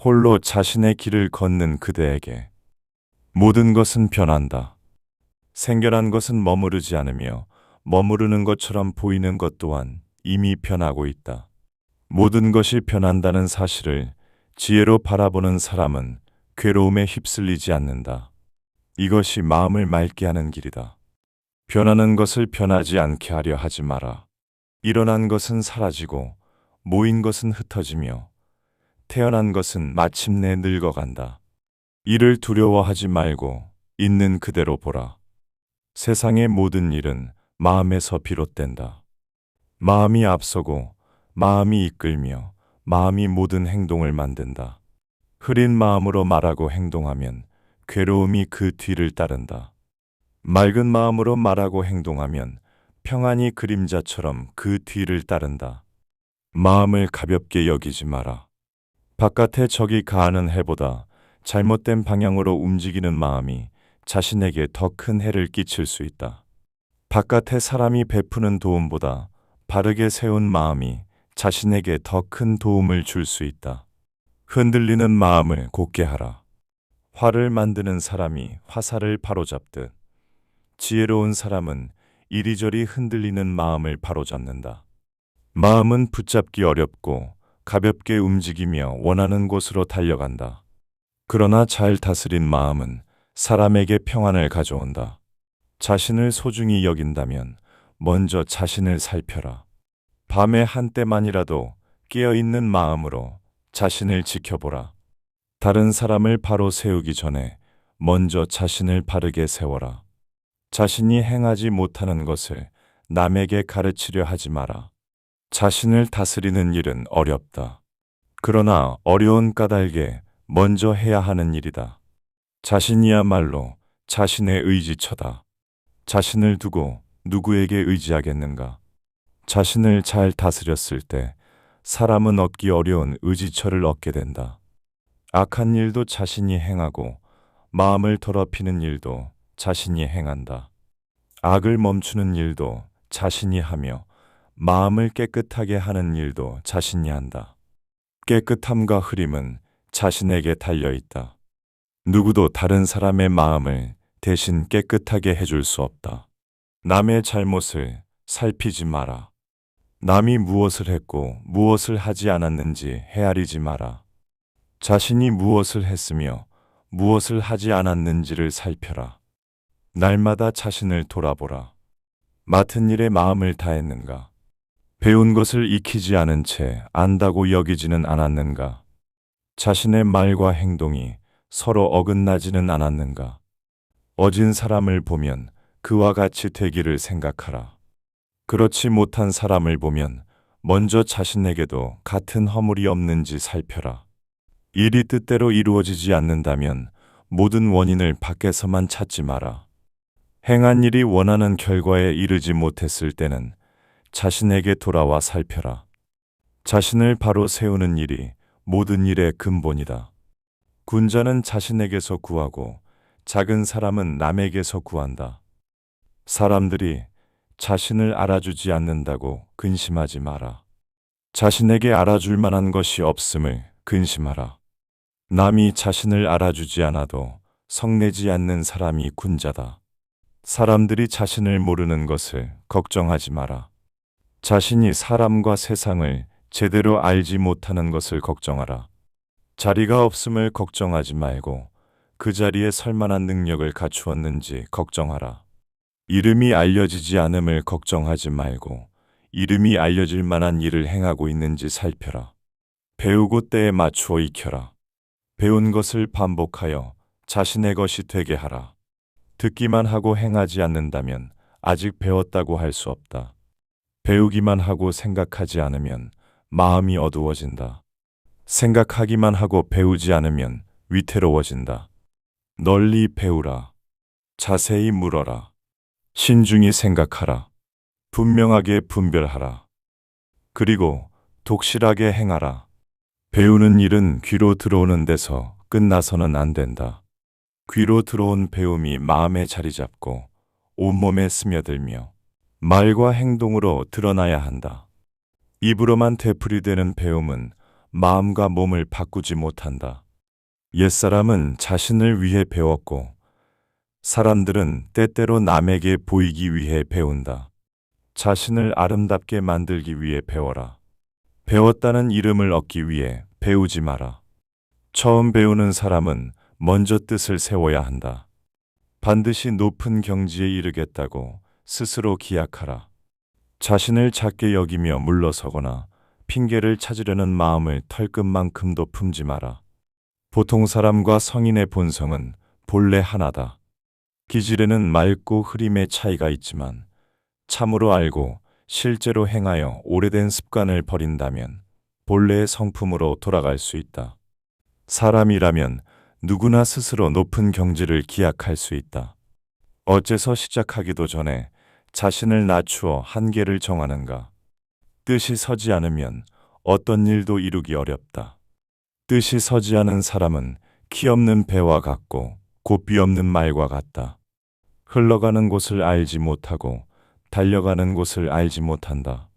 홀로 자신의 길을 걷는 그대에게 모든 것은 변한다. 생겨난 것은 머무르지 않으며 머무르는 것처럼 보이는 것 또한 이미 변하고 있다. 모든 것이 변한다는 사실을 지혜로 바라보는 사람은 괴로움에 휩쓸리지 않는다. 이것이 마음을 맑게 하는 길이다. 변하는 것을 변하지 않게 하려 하지 마라. 일어난 것은 사라지고 모인 것은 흩어지며 태어난 것은 마침내 늙어간다. 이를 두려워하지 말고 있는 그대로 보라. 세상의 모든 일은 마음에서 비롯된다. 마음이 앞서고 마음이 이끌며 마음이 모든 행동을 만든다. 흐린 마음으로 말하고 행동하면 괴로움이 그 뒤를 따른다. 맑은 마음으로 말하고 행동하면 평안이 그림자처럼 그 뒤를 따른다. 마음을 가볍게 여기지 마라. 바깥의 적이 가하는 해보다 잘못된 방향으로 움직이는 마음이 자신에게 더 큰 해를 끼칠 수 있다. 바깥의 사람이 베푸는 도움보다 바르게 세운 마음이 자신에게 더 큰 도움을 줄 수 있다. 흔들리는 마음을 곧게 하라. 화를 만드는 사람이 화살을 바로잡듯 지혜로운 사람은 이리저리 흔들리는 마음을 바로잡는다. 마음은 붙잡기 어렵고 가볍게 움직이며 원하는 곳으로 달려간다. 그러나 잘 다스린 마음은 사람에게 평안을 가져온다. 자신을 소중히 여긴다면 먼저 자신을 살펴라. 밤에 한때만이라도 깨어있는 마음으로 자신을 지켜보라. 다른 사람을 바로 세우기 전에 먼저 자신을 바르게 세워라. 자신이 행하지 못하는 것을 남에게 가르치려 하지 마라. 자신을 다스리는 일은 어렵다. 그러나 어려운 까닭에 먼저 해야 하는 일이다. 자신이야말로 자신의 의지처다. 자신을 두고 누구에게 의지하겠는가? 자신을 잘 다스렸을 때 사람은 얻기 어려운 의지처를 얻게 된다. 악한 일도 자신이 행하고 마음을 더럽히는 일도 자신이 행한다. 악을 멈추는 일도 자신이 하며 마음을 깨끗하게 하는 일도 자신이 한다. 깨끗함과 흐림은 자신에게 달려있다. 누구도 다른 사람의 마음을 대신 깨끗하게 해줄 수 없다. 남의 잘못을 살피지 마라. 남이 무엇을 했고 무엇을 하지 않았는지 헤아리지 마라. 자신이 무엇을 했으며 무엇을 하지 않았는지를 살펴라. 날마다 자신을 돌아보라. 맡은 일에 마음을 다했는가? 배운 것을 익히지 않은 채 안다고 여기지는 않았는가? 자신의 말과 행동이 서로 어긋나지는 않았는가? 어진 사람을 보면 그와 같이 되기를 생각하라. 그렇지 못한 사람을 보면 먼저 자신에게도 같은 허물이 없는지 살펴라. 일이 뜻대로 이루어지지 않는다면 모든 원인을 밖에서만 찾지 마라. 행한 일이 원하는 결과에 이르지 못했을 때는 자신에게 돌아와 살펴라. 자신을 바로 세우는 일이 모든 일의 근본이다. 군자는 자신에게서 구하고 작은 사람은 남에게서 구한다. 사람들이 자신을 알아주지 않는다고 근심하지 마라. 자신에게 알아줄 만한 것이 없음을 근심하라. 남이 자신을 알아주지 않아도 성내지 않는 사람이 군자다. 사람들이 자신을 모르는 것을 걱정하지 마라. 자신이 사람과 세상을 제대로 알지 못하는 것을 걱정하라. 자리가 없음을 걱정하지 말고 그 자리에 설 만한 능력을 갖추었는지 걱정하라. 이름이 알려지지 않음을 걱정하지 말고 이름이 알려질 만한 일을 행하고 있는지 살펴라. 배우고 때에 맞추어 익혀라. 배운 것을 반복하여 자신의 것이 되게 하라. 듣기만 하고 행하지 않는다면 아직 배웠다고 할 수 없다. 배우기만 하고 생각하지 않으면 마음이 어두워진다. 생각하기만 하고 배우지 않으면 위태로워진다. 널리 배우라. 자세히 물어라. 신중히 생각하라. 분명하게 분별하라. 그리고 독실하게 행하라. 배우는 일은 귀로 들어오는 데서 끝나서는 안 된다. 귀로 들어온 배움이 마음에 자리 잡고 온몸에 스며들며 말과 행동으로 드러나야 한다. 입으로만 되풀이되는 배움은 마음과 몸을 바꾸지 못한다. 옛사람은 자신을 위해 배웠고, 사람들은 때때로 남에게 보이기 위해 배운다. 자신을 아름답게 만들기 위해 배워라. 배웠다는 이름을 얻기 위해 배우지 마라. 처음 배우는 사람은 먼저 뜻을 세워야 한다. 반드시 높은 경지에 이르겠다고 스스로 기약하라. 자신을 작게 여기며 물러서거나 핑계를 찾으려는 마음을 털끝만큼도 품지 마라. 보통 사람과 성인의 본성은 본래 하나다. 기질에는 맑고 흐림의 차이가 있지만 참으로 알고 실제로 행하여 오래된 습관을 버린다면 본래의 성품으로 돌아갈 수 있다. 사람이라면 누구나 스스로 높은 경지를 기약할 수 있다. 어째서 시작하기도 전에 자신을 낮추어 한계를 정하는가? 뜻이 서지 않으면 어떤 일도 이루기 어렵다. 뜻이 서지 않은 사람은 키 없는 배와 같고 고삐 없는 말과 같다. 흘러가는 곳을 알지 못하고 달려가는 곳을 알지 못한다.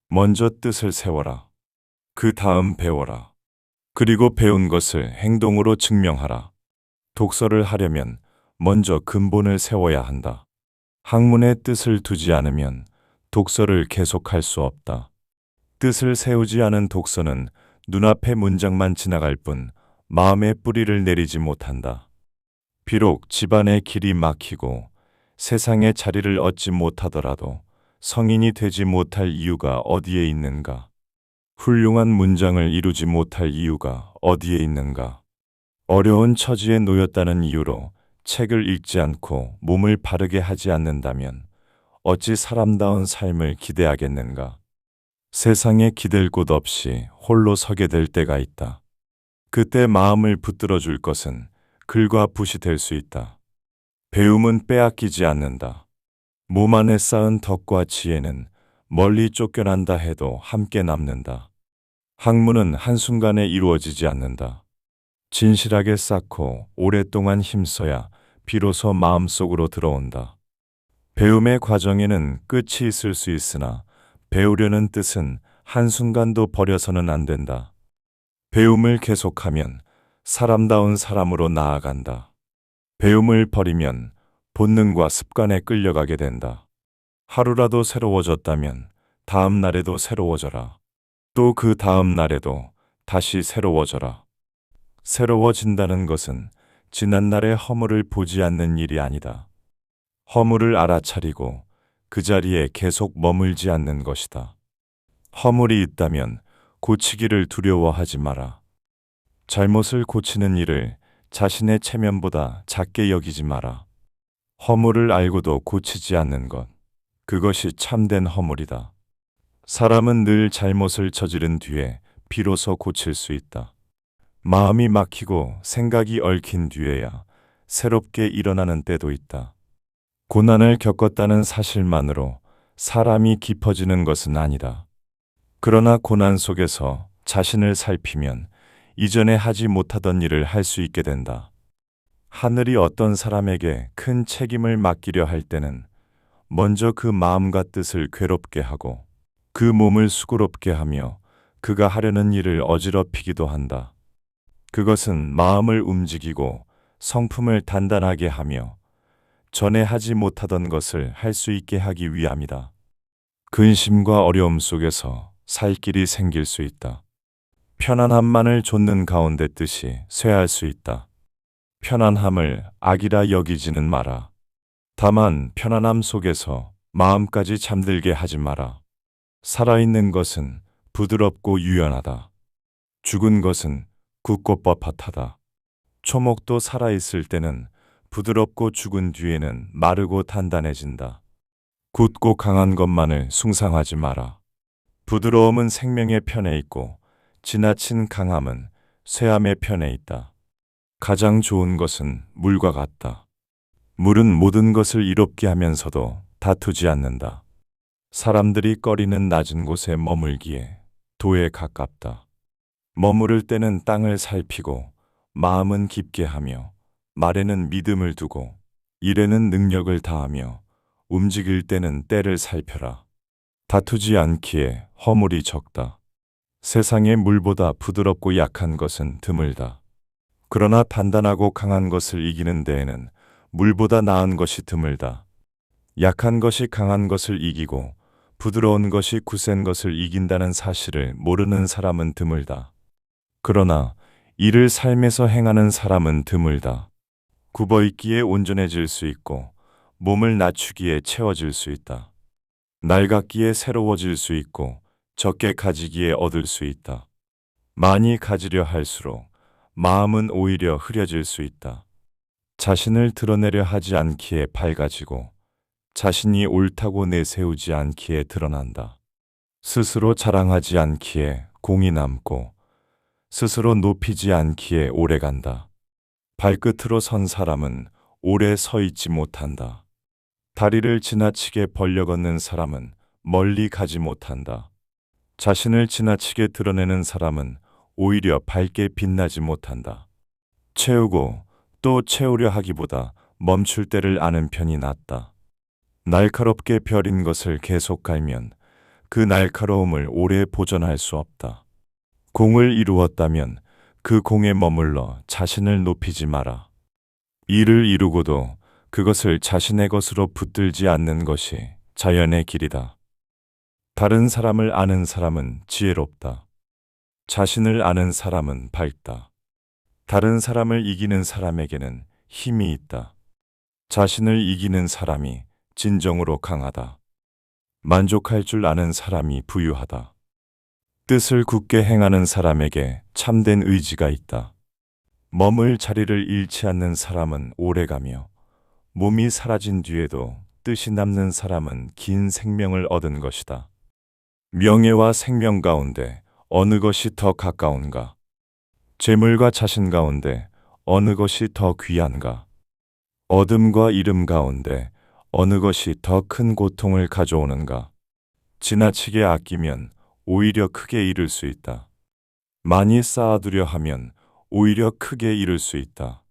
먼저 뜻을 세워라. 그 다음 배워라. 그리고 배운 것을 행동으로 증명하라. 독서를 하려면 먼저 근본을 세워야 한다. 학문에 뜻을 두지 않으면 독서를 계속할 수 없다. 뜻을 세우지 않은 독서는 눈앞의 문장만 지나갈 뿐 마음의 뿌리를 내리지 못한다. 비록 집안의 길이 막히고 세상에 자리를 얻지 못하더라도 성인이 되지 못할 이유가 어디에 있는가? 훌륭한 문장을 이루지 못할 이유가 어디에 있는가? 어려운 처지에 놓였다는 이유로 책을 읽지 않고 몸을 바르게 하지 않는다면 어찌 사람다운 삶을 기대하겠는가? 세상에 기댈 곳 없이 홀로 서게 될 때가 있다. 그때 마음을 붙들어 줄 것은 글과 붓이 될 수 있다. 배움은 빼앗기지 않는다. 몸 안에 쌓은 덕과 지혜는 멀리 쫓겨난다 해도 함께 남는다. 학문은 한순간에 이루어지지 않는다. 진실하게 쌓고 오랫동안 힘써야 비로소 마음속으로 들어온다. 배움의 과정에는 끝이 있을 수 있으나 배우려는 뜻은 한순간도 버려서는 안 된다. 배움을 계속하면 사람다운 사람으로 나아간다. 배움을 버리면 본능과 습관에 끌려가게 된다. 하루라도 새로워졌다면 다음 날에도 새로워져라. 또 그 다음 날에도 다시 새로워져라. 새로워진다는 것은 지난날의 허물을 보지 않는 일이 아니다. 허물을 알아차리고 그 자리에 계속 머물지 않는 것이다. 허물이 있다면 고치기를 두려워하지 마라. 잘못을 고치는 일을 자신의 체면보다 작게 여기지 마라. 허물을 알고도 고치지 않는 것, 그것이 참된 허물이다. 사람은 늘 잘못을 저지른 뒤에 비로소 고칠 수 있다. 마음이 막히고 생각이 얽힌 뒤에야 새롭게 일어나는 때도 있다. 고난을 겪었다는 사실만으로 사람이 깊어지는 것은 아니다. 그러나 고난 속에서 자신을 살피면 이전에 하지 못하던 일을 할 수 있게 된다. 하늘이 어떤 사람에게 큰 책임을 맡기려 할 때는 먼저 그 마음과 뜻을 괴롭게 하고 그 몸을 수고롭게 하며 그가 하려는 일을 어지럽히기도 한다. 그것은 마음을 움직이고 성품을 단단하게 하며 전에 하지 못하던 것을 할 수 있게 하기 위함이다. 근심과 어려움 속에서 살 길이 생길 수 있다. 편안함만을 좇는 가운데 뜻이 쇠할 수 있다. 편안함을 악이라 여기지는 마라. 다만 편안함 속에서 마음까지 잠들게 하지 마라. 살아있는 것은 부드럽고 유연하다. 죽은 것은 굳고 뻣뻣하다. 초목도 살아있을 때는 부드럽고 죽은 뒤에는 마르고 단단해진다. 굳고 강한 것만을 숭상하지 마라. 부드러움은 생명의 편에 있고 지나친 강함은 쇠함의 편에 있다. 가장 좋은 것은 물과 같다. 물은 모든 것을 이롭게 하면서도 다투지 않는다. 사람들이 꺼리는 낮은 곳에 머물기에 도에 가깝다. 머무를 때는 땅을 살피고 마음은 깊게 하며 말에는 믿음을 두고 일에는 능력을 다하며 움직일 때는 때를 살펴라. 다투지 않기에 허물이 적다. 세상의 물보다 부드럽고 약한 것은 드물다. 그러나 단단하고 강한 것을 이기는 데에는 물보다 나은 것이 드물다. 약한 것이 강한 것을 이기고 부드러운 것이 굳센 것을 이긴다는 사실을 모르는 사람은 드물다. 그러나 이를 삶에서 행하는 사람은 드물다. 굽어있기에 온전해질 수 있고 몸을 낮추기에 채워질 수 있다. 낡았기에 새로워질 수 있고 적게 가지기에 얻을 수 있다. 많이 가지려 할수록 마음은 오히려 흐려질 수 있다. 자신을 드러내려 하지 않기에 밝아지고 자신이 옳다고 내세우지 않기에 드러난다. 스스로 자랑하지 않기에 공이 남고 스스로 높이지 않기에 오래간다. 발끝으로 선 사람은 오래 서 있지 못한다. 다리를 지나치게 벌려 걷는 사람은 멀리 가지 못한다. 자신을 지나치게 드러내는 사람은 오히려 밝게 빛나지 못한다. 채우고 또 채우려 하기보다 멈출 때를 아는 편이 낫다. 날카롭게 벼린 것을 계속 갈면 그 날카로움을 오래 보존할 수 없다. 공을 이루었다면 그 공에 머물러 자신을 높이지 마라. 일을 이루고도 그것을 자신의 것으로 붙들지 않는 것이 자연의 길이다. 다른 사람을 아는 사람은 지혜롭다. 자신을 아는 사람은 밝다. 다른 사람을 이기는 사람에게는 힘이 있다. 자신을 이기는 사람이 진정으로 강하다. 만족할 줄 아는 사람이 부유하다. 뜻을 굳게 행하는 사람에게 참된 의지가 있다. 머물 자리를 잃지 않는 사람은 오래가며 몸이 사라진 뒤에도 뜻이 남는 사람은 긴 생명을 얻은 것이다. 명예와 생명 가운데 어느 것이 더 가까운가? 재물과 자신 가운데 어느 것이 더 귀한가? 어둠과 이름 가운데 어느 것이 더 큰 고통을 가져오는가? 지나치게 아끼면 오히려 크게 잃을 수 있다. 많이 쌓아두려 하면 오히려 크게 잃을 수 있다.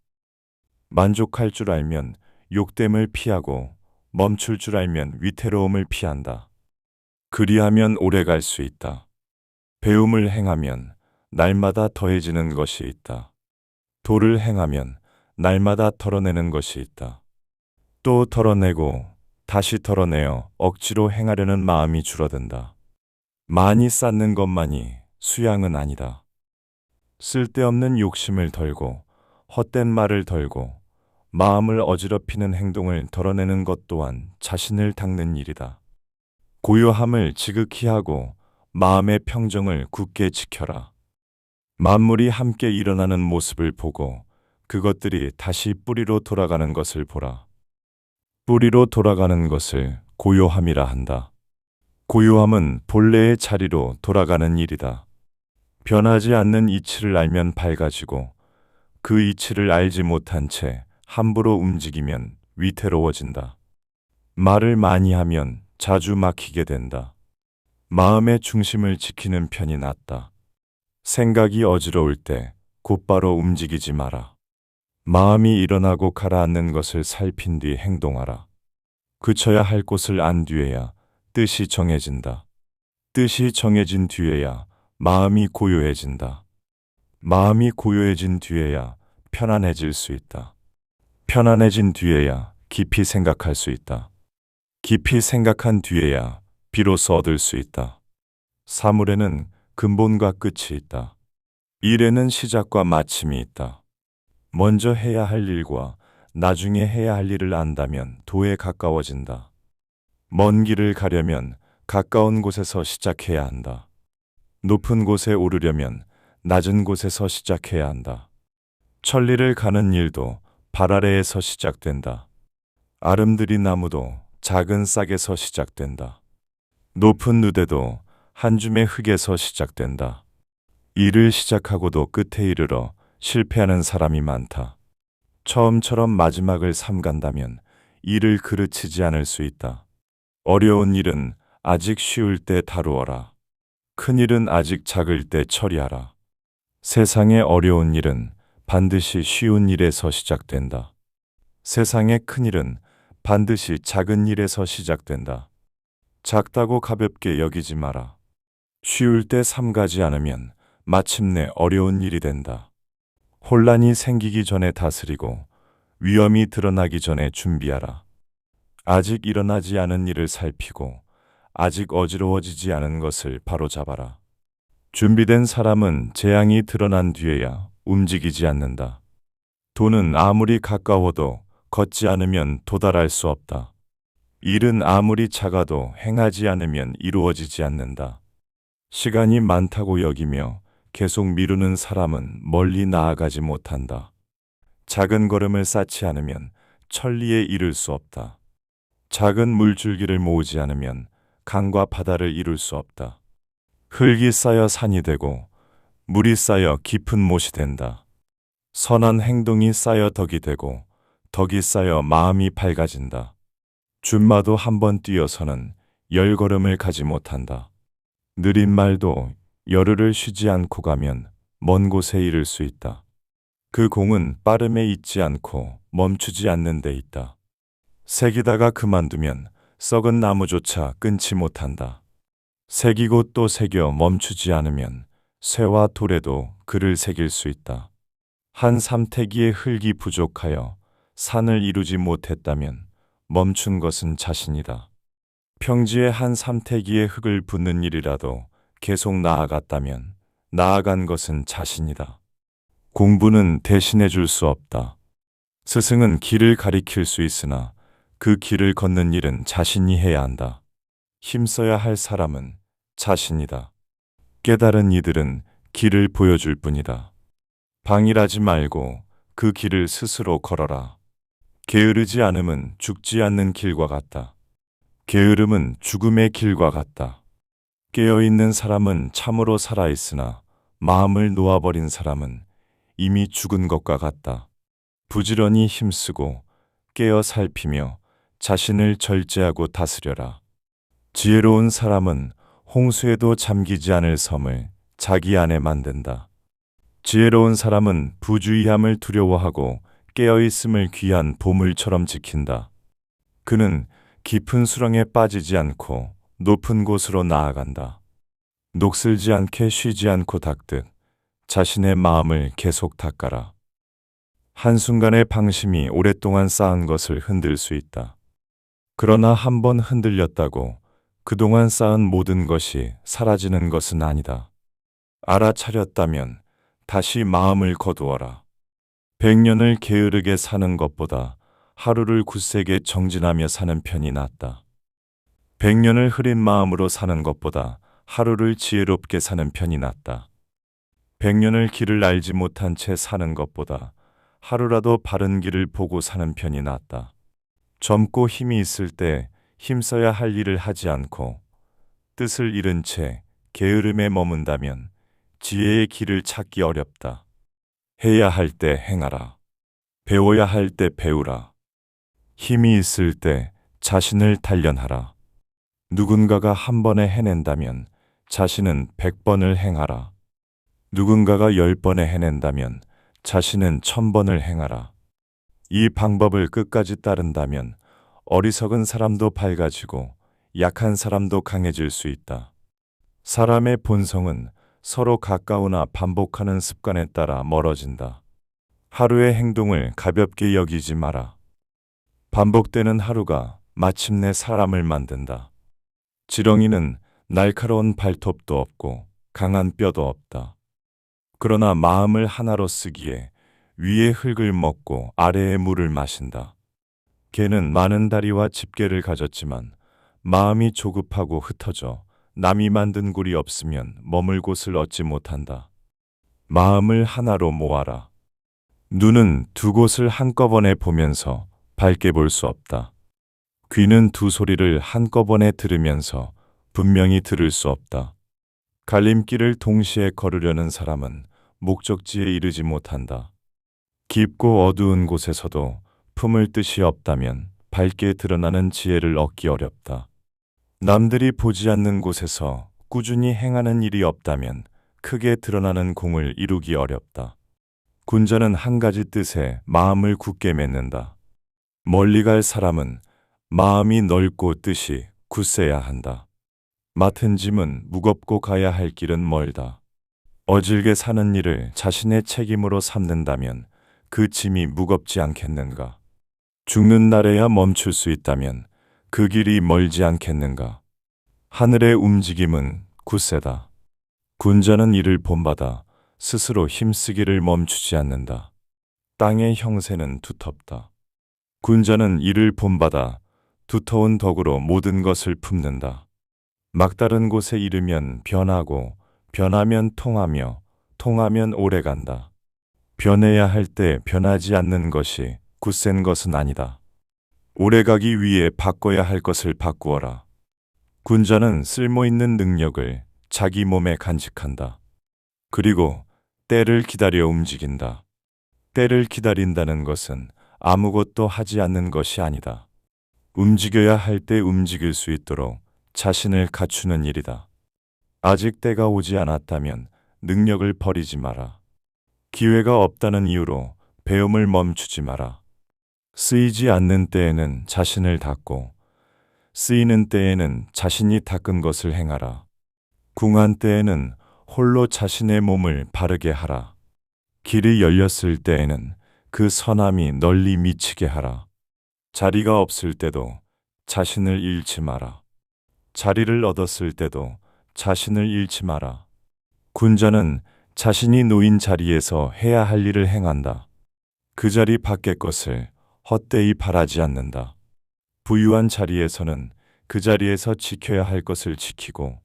만족할 줄 알면 욕됨을 피하고 멈출 줄 알면 위태로움을 피한다. 그리하면 오래 갈 수 있다. 배움을 행하면 날마다 더해지는 것이 있다. 도를 행하면 날마다 덜어내는 것이 있다. 또 덜어내고 다시 덜어내어 억지로 행하려는 마음이 줄어든다. 많이 쌓는 것만이 수양은 아니다. 쓸데없는 욕심을 덜고 헛된 말을 덜고 마음을 어지럽히는 행동을 덜어내는 것 또한 자신을 닦는 일이다. 고요함을 지극히 하고 마음의 평정을 굳게 지켜라. 만물이 함께 일어나는 모습을 보고 그것들이 다시 뿌리로 돌아가는 것을 보라. 뿌리로 돌아가는 것을 고요함이라 한다. 고요함은 본래의 자리로 돌아가는 일이다. 변하지 않는 이치를 알면 밝아지고 그 이치를 알지 못한 채 함부로 움직이면 위태로워진다. 말을 많이 하면 자주 막히게 된다. 마음의 중심을 지키는 편이 낫다. 생각이 어지러울 때 곧바로 움직이지 마라. 마음이 일어나고 가라앉는 것을 살핀 뒤 행동하라. 그쳐야 할 곳을 안 뒤에야 뜻이 정해진다. 뜻이 정해진 뒤에야 마음이 고요해진다. 마음이 고요해진 뒤에야 편안해질 수 있다. 편안해진 뒤에야 깊이 생각할 수 있다. 깊이 생각한 뒤에야 비로소 얻을 수 있다. 사물에는 근본과 끝이 있다. 일에는 시작과 마침이 있다. 먼저 해야 할 일과 나중에 해야 할 일을 안다면 도에 가까워진다. 먼 길을 가려면 가까운 곳에서 시작해야 한다. 높은 곳에 오르려면 낮은 곳에서 시작해야 한다. 천리를 가는 일도 발 아래에서 시작된다. 아름드린 나무도 작은 싹에서 시작된다. 높은 누대도 한 줌의 흙에서 시작된다. 일을 시작하고도 끝에 이르러 실패하는 사람이 많다. 처음처럼 마지막을 삼간다면 일을 그르치지 않을 수 있다. 어려운 일은 아직 쉬울 때 다루어라. 큰 일은 아직 작을 때 처리하라. 세상의 어려운 일은 반드시 쉬운 일에서 시작된다. 세상의 큰 일은 반드시 작은 일에서 시작된다. 작다고 가볍게 여기지 마라. 쉬울 때 삼가지 않으면 마침내 어려운 일이 된다. 혼란이 생기기 전에 다스리고 위험이 드러나기 전에 준비하라. 아직 일어나지 않은 일을 살피고 아직 어지러워지지 않은 것을 바로잡아라. 준비된 사람은 재앙이 드러난 뒤에야 움직이지 않는다. 돈은 아무리 가까워도 걷지 않으면 도달할 수 없다. 일은 아무리 작아도 행하지 않으면 이루어지지 않는다. 시간이 많다고 여기며 계속 미루는 사람은 멀리 나아가지 못한다. 작은 걸음을 쌓지 않으면 천리에 이를 수 없다. 작은 물줄기를 모으지 않으면 강과 바다를 이룰 수 없다. 흙이 쌓여 산이 되고 물이 쌓여 깊은 못이 된다. 선한 행동이 쌓여 덕이 되고 덕이 쌓여 마음이 밝아진다. 준마도 한 번 뛰어서는 10걸음을 가지 못한다. 느린 말도 열흘을 쉬지 않고 가면 먼 곳에 이를 수 있다. 그 공은 빠름에 있지 않고 멈추지 않는 데 있다. 새기다가 그만두면 썩은 나무조차 끊지 못한다. 새기고 또 새겨 멈추지 않으면 쇠와 돌에도 그를 새길 수 있다. 한 삼태기의 흙이 부족하여 산을 이루지 못했다면 멈춘 것은 자신이다. 평지에 한 삼태기의 흙을 붓는 일이라도 계속 나아갔다면 나아간 것은 자신이다. 공부는 대신해 줄 수 없다. 스승은 길을 가리킬 수 있으나 그 길을 걷는 일은 자신이 해야 한다. 힘써야 할 사람은 자신이다. 깨달은 이들은 길을 보여줄 뿐이다. 방일하지 말고 그 길을 스스로 걸어라. 게으르지 않음은 죽지 않는 길과 같다. 게으름은 죽음의 길과 같다. 깨어있는 사람은 참으로 살아있으나 마음을 놓아버린 사람은 이미 죽은 것과 같다. 부지런히 힘쓰고 깨어 살피며 자신을 절제하고 다스려라. 지혜로운 사람은 홍수에도 잠기지 않을 섬을 자기 안에 만든다. 지혜로운 사람은 부주의함을 두려워하고 깨어있음을 귀한 보물처럼 지킨다. 그는 깊은 수렁에 빠지지 않고 높은 곳으로 나아간다. 녹슬지 않게 쉬지 않고 닦듯 자신의 마음을 계속 닦아라. 한순간의 방심이 오랫동안 쌓은 것을 흔들 수 있다. 그러나 한 번 흔들렸다고 그동안 쌓은 모든 것이 사라지는 것은 아니다. 알아차렸다면 다시 마음을 거두어라. 100년을 게으르게 사는 것보다 하루를 굳세게 정진하며 사는 편이 낫다. 100년을 흐린 마음으로 사는 것보다 하루를 지혜롭게 사는 편이 낫다. 100년을 길을 알지 못한 채 사는 것보다 하루라도 바른 길을 보고 사는 편이 낫다. 젊고 힘이 있을 때 힘써야 할 일을 하지 않고 뜻을 잃은 채 게으름에 머문다면 지혜의 길을 찾기 어렵다. 해야 할 때 행하라. 배워야 할 때 배우라. 힘이 있을 때 자신을 단련하라. 누군가가 한 번에 해낸다면 자신은 100번을 행하라. 누군가가 10번에 해낸다면 자신은 1000번을 행하라. 이 방법을 끝까지 따른다면 어리석은 사람도 밝아지고 약한 사람도 강해질 수 있다. 사람의 본성은 서로 가까우나 반복하는 습관에 따라 멀어진다. 하루의 행동을 가볍게 여기지 마라. 반복되는 하루가 마침내 사람을 만든다. 지렁이는 날카로운 발톱도 없고 강한 뼈도 없다. 그러나 마음을 하나로 쓰기에 위의 흙을 먹고 아래의 물을 마신다. 개는 많은 다리와 집게를 가졌지만 마음이 조급하고 흩어져 남이 만든 굴이 없으면 머물 곳을 얻지 못한다. 마음을 하나로 모아라. 눈은 두 곳을 한꺼번에 보면서 밝게 볼 수 없다. 귀는 두 소리를 한꺼번에 들으면서 분명히 들을 수 없다. 갈림길을 동시에 걸으려는 사람은 목적지에 이르지 못한다. 깊고 어두운 곳에서도 품을 뜻이 없다면 밝게 드러나는 지혜를 얻기 어렵다. 남들이 보지 않는 곳에서 꾸준히 행하는 일이 없다면 크게 드러나는 공을 이루기 어렵다. 군자는 한 가지 뜻에 마음을 굳게 맺는다. 멀리 갈 사람은 마음이 넓고 뜻이 굳세야 한다. 맡은 짐은 무겁고 가야 할 길은 멀다. 어질게 사는 일을 자신의 책임으로 삼는다면 그 짐이 무겁지 않겠는가? 죽는 날에야 멈출 수 있다면 그 길이 멀지 않겠는가? 하늘의 움직임은 굳세다. 군자는 이를 본받아 스스로 힘쓰기를 멈추지 않는다. 땅의 형세는 두텁다. 군자는 이를 본받아 두터운 덕으로 모든 것을 품는다. 막다른 곳에 이르면 변하고 변하면 통하며 통하면 오래간다. 변해야 할 때 변하지 않는 것이 굳센 것은 아니다. 오래가기 위해 바꿔야 할 것을 바꾸어라. 군자는 쓸모있는 능력을 자기 몸에 간직한다. 그리고 때를 기다려 움직인다. 때를 기다린다는 것은 아무것도 하지 않는 것이 아니다. 움직여야 할 때 움직일 수 있도록 자신을 갖추는 일이다. 아직 때가 오지 않았다면 능력을 버리지 마라. 기회가 없다는 이유로 배움을 멈추지 마라. 쓰이지 않는 때에는 자신을 닦고 쓰이는 때에는 자신이 닦은 것을 행하라. 궁한 때에는 홀로 자신의 몸을 바르게 하라. 길이 열렸을 때에는 그 선함이 널리 미치게 하라. 자리가 없을 때도 자신을 잃지 마라. 자리를 얻었을 때도 자신을 잃지 마라. 군자는 자신이 놓인 자리에서 해야 할 일을 행한다. 그 자리 밖의 것을 헛되이 바라지 않는다. 부유한 자리에서는 그 자리에서 지켜야 할 것을 지키고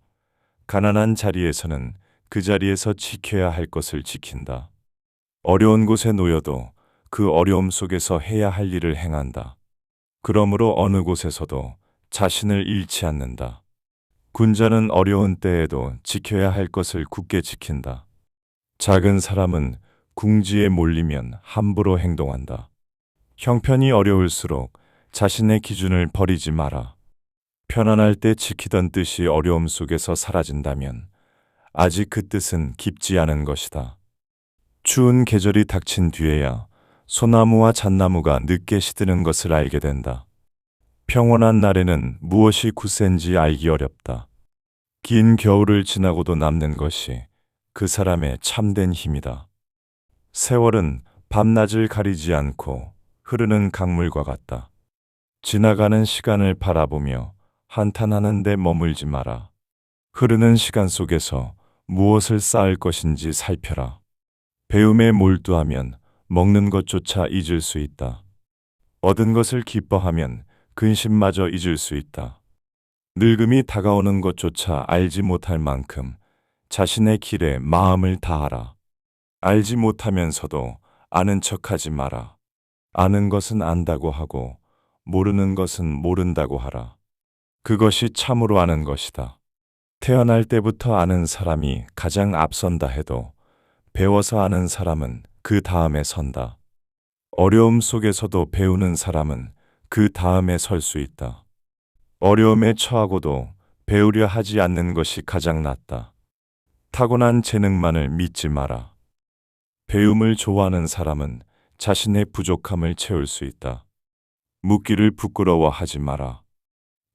가난한 자리에서는 그 자리에서 지켜야 할 것을 지킨다. 어려운 곳에 놓여도 그 어려움 속에서 해야 할 일을 행한다. 그러므로 어느 곳에서도 자신을 잃지 않는다. 군자는 어려운 때에도 지켜야 할 것을 굳게 지킨다. 작은 사람은 궁지에 몰리면 함부로 행동한다. 형편이 어려울수록 자신의 기준을 버리지 마라. 편안할 때 지키던 뜻이 어려움 속에서 사라진다면 아직 그 뜻은 깊지 않은 것이다. 추운 계절이 닥친 뒤에야 소나무와 잣나무가 늦게 시드는 것을 알게 된다. 평온한 날에는 무엇이 굳센지 알기 어렵다. 긴 겨울을 지나고도 남는 것이 그 사람의 참된 힘이다. 세월은 밤낮을 가리지 않고 흐르는 강물과 같다. 지나가는 시간을 바라보며 한탄하는 데 머물지 마라. 흐르는 시간 속에서 무엇을 쌓을 것인지 살펴라. 배움에 몰두하면 먹는 것조차 잊을 수 있다. 얻은 것을 기뻐하면 근심마저 잊을 수 있다. 늙음이 다가오는 것조차 알지 못할 만큼 자신의 길에 마음을 다하라. 알지 못하면서도 아는 척하지 마라. 아는 것은 안다고 하고 모르는 것은 모른다고 하라. 그것이 참으로 아는 것이다. 태어날 때부터 아는 사람이 가장 앞선다 해도 배워서 아는 사람은 그 다음에 선다. 어려움 속에서도 배우는 사람은 그 다음에 설 수 있다. 어려움에 처하고도 배우려 하지 않는 것이 가장 낫다. 타고난 재능만을 믿지 마라. 배움을 좋아하는 사람은 자신의 부족함을 채울 수 있다. 묻기를 부끄러워하지 마라.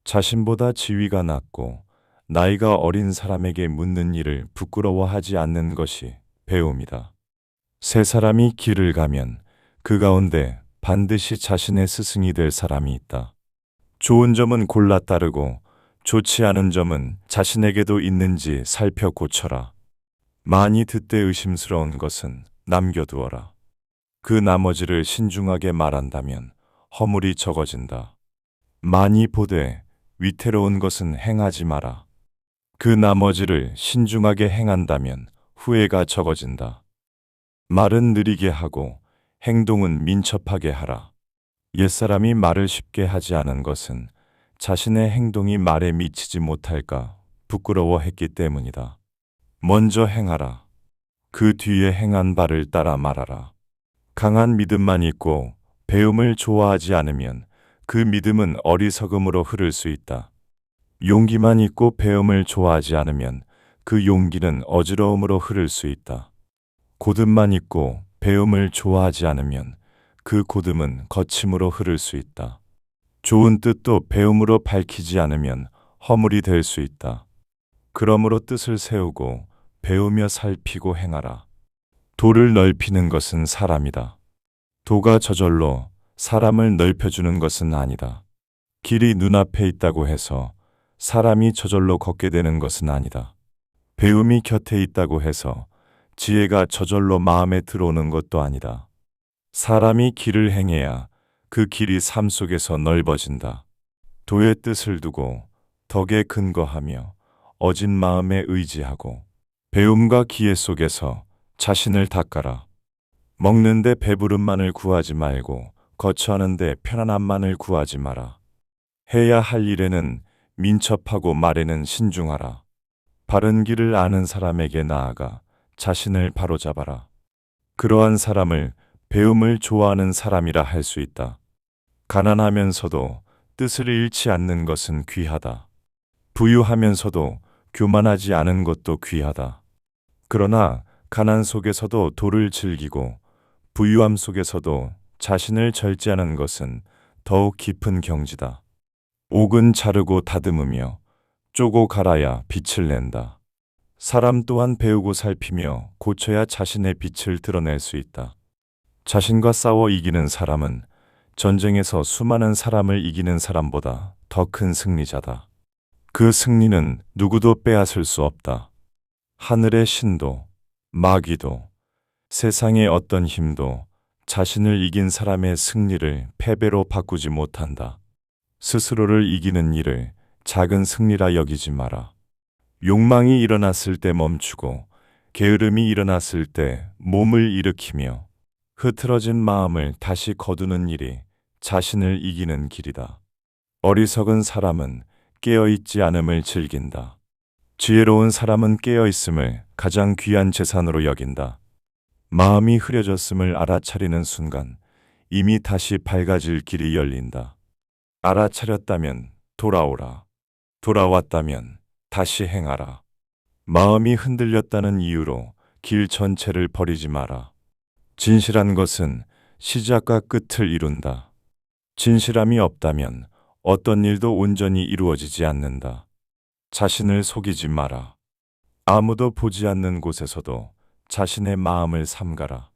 자신보다 지위가 낮고 나이가 어린 사람에게 묻는 일을 부끄러워하지 않는 것이 배움이다. 세 사람이 길을 가면 그 가운데 반드시 자신의 스승이 될 사람이 있다. 좋은 점은 골라 따르고 좋지 않은 점은 자신에게도 있는지 살펴 고쳐라. 많이 듣되 의심스러운 것은 남겨두어라. 그 나머지를 신중하게 말한다면 허물이 적어진다. 많이 보되 위태로운 것은 행하지 마라. 그 나머지를 신중하게 행한다면 후회가 적어진다. 말은 느리게 하고 행동은 민첩하게 하라. 옛사람이 말을 쉽게 하지 않은 것은 자신의 행동이 말에 미치지 못할까 부끄러워했기 때문이다. 먼저 행하라. 그 뒤에 행한 바를 따라 말하라. 강한 믿음만 있고 배움을 좋아하지 않으면 그 믿음은 어리석음으로 흐를 수 있다. 용기만 있고 배움을 좋아하지 않으면 그 용기는 어지러움으로 흐를 수 있다. 고듬만 있고 배움을 좋아하지 않으면 그 고듬은 거침으로 흐를 수 있다. 좋은 뜻도 배움으로 밝히지 않으면 허물이 될 수 있다. 그러므로 뜻을 세우고 배우며 살피고 행하라. 도를 넓히는 것은 사람이다. 도가 저절로 사람을 넓혀주는 것은 아니다. 길이 눈앞에 있다고 해서 사람이 저절로 걷게 되는 것은 아니다. 배움이 곁에 있다고 해서 지혜가 저절로 마음에 들어오는 것도 아니다. 사람이 길을 행해야 그 길이 삶 속에서 넓어진다. 도의 뜻을 두고 덕에 근거하며 어진 마음에 의지하고 배움과 기회 속에서 자신을 닦아라. 먹는데 배부름만을 구하지 말고 거처하는데 편안함만을 구하지 마라. 해야 할 일에는 민첩하고 말에는 신중하라. 바른 길을 아는 사람에게 나아가 자신을 바로잡아라. 그러한 사람을 배움을 좋아하는 사람이라 할 수 있다. 가난하면서도 뜻을 잃지 않는 것은 귀하다. 부유하면서도 교만하지 않은 것도 귀하다. 그러나 가난 속에서도 도를 즐기고 부유함 속에서도 자신을 절제하는 것은 더욱 깊은 경지다. 옥은 자르고 다듬으며 쪼고 갈아야 빛을 낸다. 사람 또한 배우고 살피며 고쳐야 자신의 빛을 드러낼 수 있다. 자신과 싸워 이기는 사람은 전쟁에서 수많은 사람을 이기는 사람보다 더 큰 승리자다. 그 승리는 누구도 빼앗을 수 없다. 하늘의 신도, 마귀도, 세상의 어떤 힘도 자신을 이긴 사람의 승리를 패배로 바꾸지 못한다. 스스로를 이기는 일을 작은 승리라 여기지 마라. 욕망이 일어났을 때 멈추고 게으름이 일어났을 때 몸을 일으키며 흐트러진 마음을 다시 거두는 일이 자신을 이기는 길이다. 어리석은 사람은 깨어있지 않음을 즐긴다. 지혜로운 사람은 깨어있음을 가장 귀한 재산으로 여긴다. 마음이 흐려졌음을 알아차리는 순간 이미 다시 밝아질 길이 열린다. 알아차렸다면 돌아오라. 돌아왔다면 다시 행하라. 마음이 흔들렸다는 이유로 길 전체를 버리지 마라. 진실한 것은 시작과 끝을 이룬다. 진실함이 없다면 어떤 일도 온전히 이루어지지 않는다. 자신을 속이지 마라. 아무도 보지 않는 곳에서도 자신의 마음을 삼가라.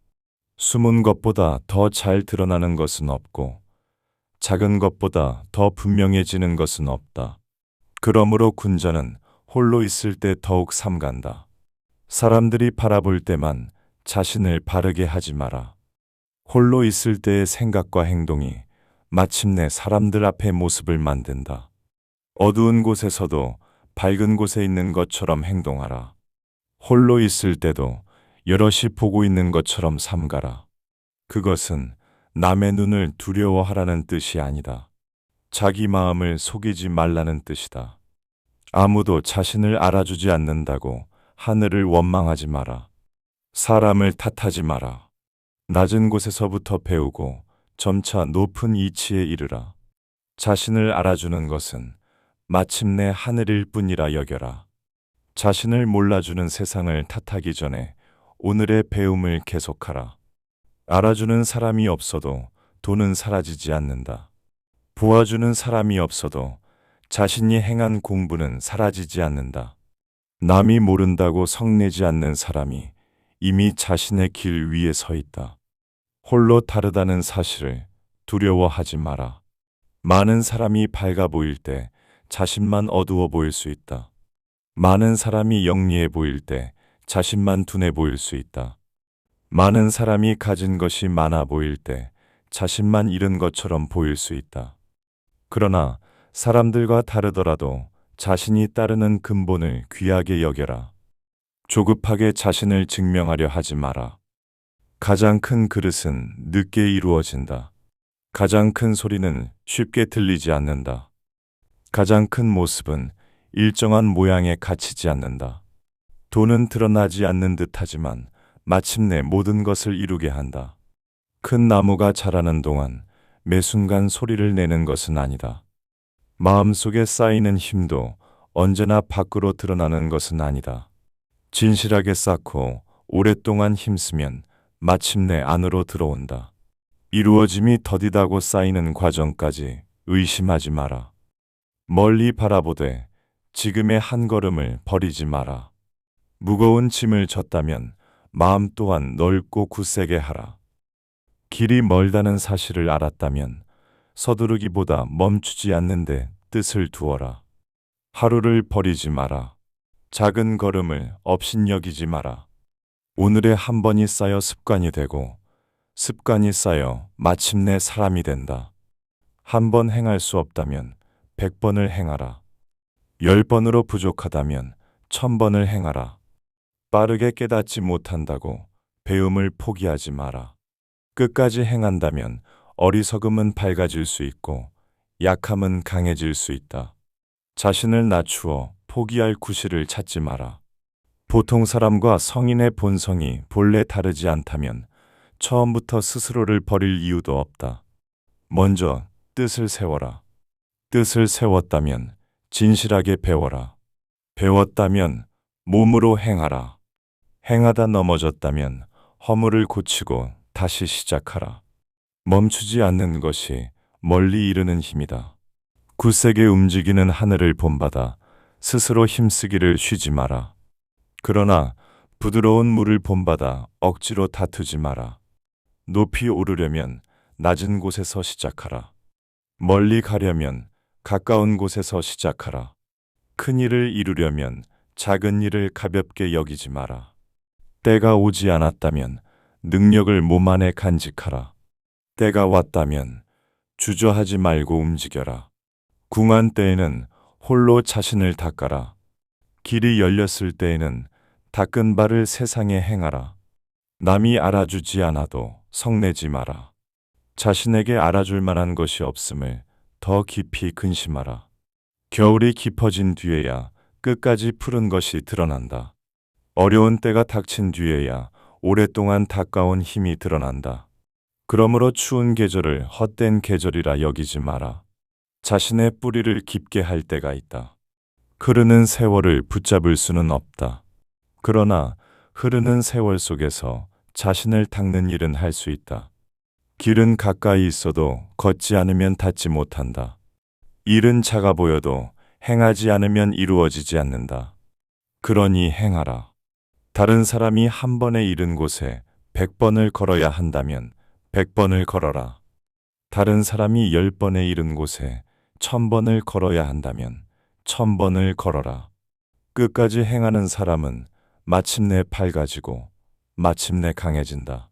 숨은 것보다 더 잘 드러나는 것은 없고 작은 것보다 더 분명해지는 것은 없다. 그러므로 군자는 홀로 있을 때 더욱 삼간다. 사람들이 바라볼 때만 자신을 바르게 하지 마라. 홀로 있을 때의 생각과 행동이 마침내 사람들 앞에 모습을 만든다. 어두운 곳에서도 밝은 곳에 있는 것처럼 행동하라. 홀로 있을 때도 여럿이 보고 있는 것처럼 삼가라. 그것은 남의 눈을 두려워하라는 뜻이 아니다. 자기 마음을 속이지 말라는 뜻이다. 아무도 자신을 알아주지 않는다고 하늘을 원망하지 마라. 사람을 탓하지 마라. 낮은 곳에서부터 배우고 점차 높은 이치에 이르라. 자신을 알아주는 것은 마침내 하늘일 뿐이라 여겨라. 자신을 몰라주는 세상을 탓하기 전에 오늘의 배움을 계속하라. 알아주는 사람이 없어도 돈은 사라지지 않는다. 보아주는 사람이 없어도 자신이 행한 공부는 사라지지 않는다. 남이 모른다고 성내지 않는 사람이 이미 자신의 길 위에 서 있다. 홀로 다르다는 사실을 두려워하지 마라. 많은 사람이 밝아 보일 때 자신만 어두워 보일 수 있다. 많은 사람이 영리해 보일 때 자신만 둔해 보일 수 있다. 많은 사람이 가진 것이 많아 보일 때 자신만 잃은 것처럼 보일 수 있다. 그러나 사람들과 다르더라도 자신이 따르는 근본을 귀하게 여겨라. 조급하게 자신을 증명하려 하지 마라. 가장 큰 그릇은 늦게 이루어진다. 가장 큰 소리는 쉽게 들리지 않는다. 가장 큰 모습은 일정한 모양에 갇히지 않는다. 돈은 드러나지 않는 듯하지만 마침내 모든 것을 이루게 한다. 큰 나무가 자라는 동안 매 순간 소리를 내는 것은 아니다. 마음속에 쌓이는 힘도 언제나 밖으로 드러나는 것은 아니다. 진실하게 쌓고 오랫동안 힘쓰면 마침내 안으로 들어온다. 이루어짐이 더디다고 쌓이는 과정까지 의심하지 마라. 멀리 바라보되 지금의 한 걸음을 버리지 마라. 무거운 짐을 졌다면 마음 또한 넓고 굳세게 하라. 길이 멀다는 사실을 알았다면 서두르기보다 멈추지 않는데 뜻을 두어라. 하루를 버리지 마라. 작은 걸음을 업신여기지 마라. 오늘의 한 번이 쌓여 습관이 되고 습관이 쌓여 마침내 사람이 된다. 한 번 행할 수 없다면 100번을 행하라. 10번으로 부족하다면 1000번을 행하라. 빠르게 깨닫지 못한다고 배움을 포기하지 마라. 끝까지 행한다면 어리석음은 밝아질 수 있고 약함은 강해질 수 있다. 자신을 낮추어 포기할 구실을 찾지 마라. 보통 사람과 성인의 본성이 본래 다르지 않다면 처음부터 스스로를 버릴 이유도 없다. 먼저 뜻을 세워라. 뜻을 세웠다면 진실하게 배워라. 배웠다면 몸으로 행하라. 행하다 넘어졌다면 허물을 고치고 다시 시작하라. 멈추지 않는 것이 멀리 이르는 힘이다. 굳세게 움직이는 하늘을 본받아 스스로 힘쓰기를 쉬지 마라. 그러나 부드러운 물을 본받아 억지로 다투지 마라. 높이 오르려면 낮은 곳에서 시작하라. 멀리 가려면 가까운 곳에서 시작하라. 큰 일을 이루려면 작은 일을 가볍게 여기지 마라. 때가 오지 않았다면 능력을 몸 안에 간직하라. 때가 왔다면 주저하지 말고 움직여라. 궁한 때에는 홀로 자신을 닦아라. 길이 열렸을 때에는 닦은 바를 세상에 행하라. 남이 알아주지 않아도 성내지 마라. 자신에게 알아줄 만한 것이 없음을 더 깊이 근심하라. 겨울이 깊어진 뒤에야 끝까지 푸른 것이 드러난다. 어려운 때가 닥친 뒤에야 오랫동안 닦아온 힘이 드러난다. 그러므로 추운 계절을 헛된 계절이라 여기지 마라. 자신의 뿌리를 깊게 할 때가 있다. 흐르는 세월을 붙잡을 수는 없다. 그러나 흐르는 세월 속에서 자신을 닦는 일은 할 수 있다. 길은 가까이 있어도 걷지 않으면 닿지 못한다. 일은 작아 보여도 행하지 않으면 이루어지지 않는다. 그러니 행하라. 다른 사람이 한 번에 이른 곳에 100번을 걸어야 한다면 100번을 걸어라. 다른 사람이 10번에 이른 곳에 1000번을 걸어야 한다면 1000번을 걸어라. 끝까지 행하는 사람은 마침내 밝아지고 마침내 강해진다.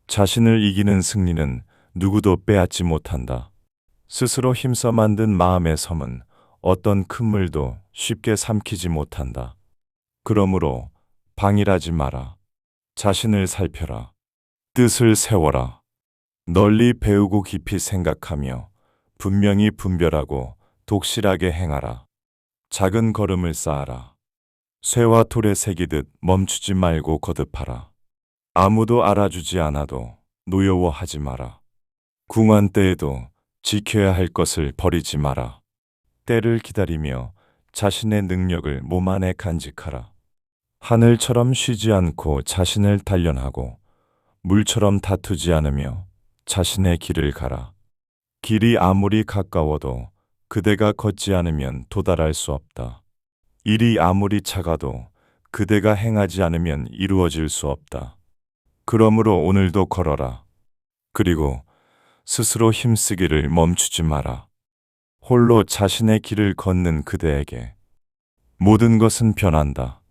자신을 이기는 승리는 누구도 빼앗지 못한다. 스스로 힘써 만든 마음의 섬은 어떤 큰 물도 쉽게 삼키지 못한다. 그러므로 방일하지 마라. 자신을 살펴라. 뜻을 세워라. 널리 배우고 깊이 생각하며 분명히 분별하고 독실하게 행하라. 작은 걸음을 쌓아라. 쇠와 돌에 새기듯 멈추지 말고 거듭하라. 아무도 알아주지 않아도 노여워하지 마라. 궁한 때에도 지켜야 할 것을 버리지 마라. 때를 기다리며 자신의 능력을 몸 안에 간직하라. 하늘처럼 쉬지 않고 자신을 단련하고 물처럼 다투지 않으며 자신의 길을 가라. 길이 아무리 가까워도 그대가 걷지 않으면 도달할 수 없다. 일이 아무리 작아도 그대가 행하지 않으면 이루어질 수 없다. 그러므로 오늘도 걸어라. 그리고 스스로 힘쓰기를 멈추지 마라. 홀로 자신의 길을 걷는 그대에게 모든 것은 변한다.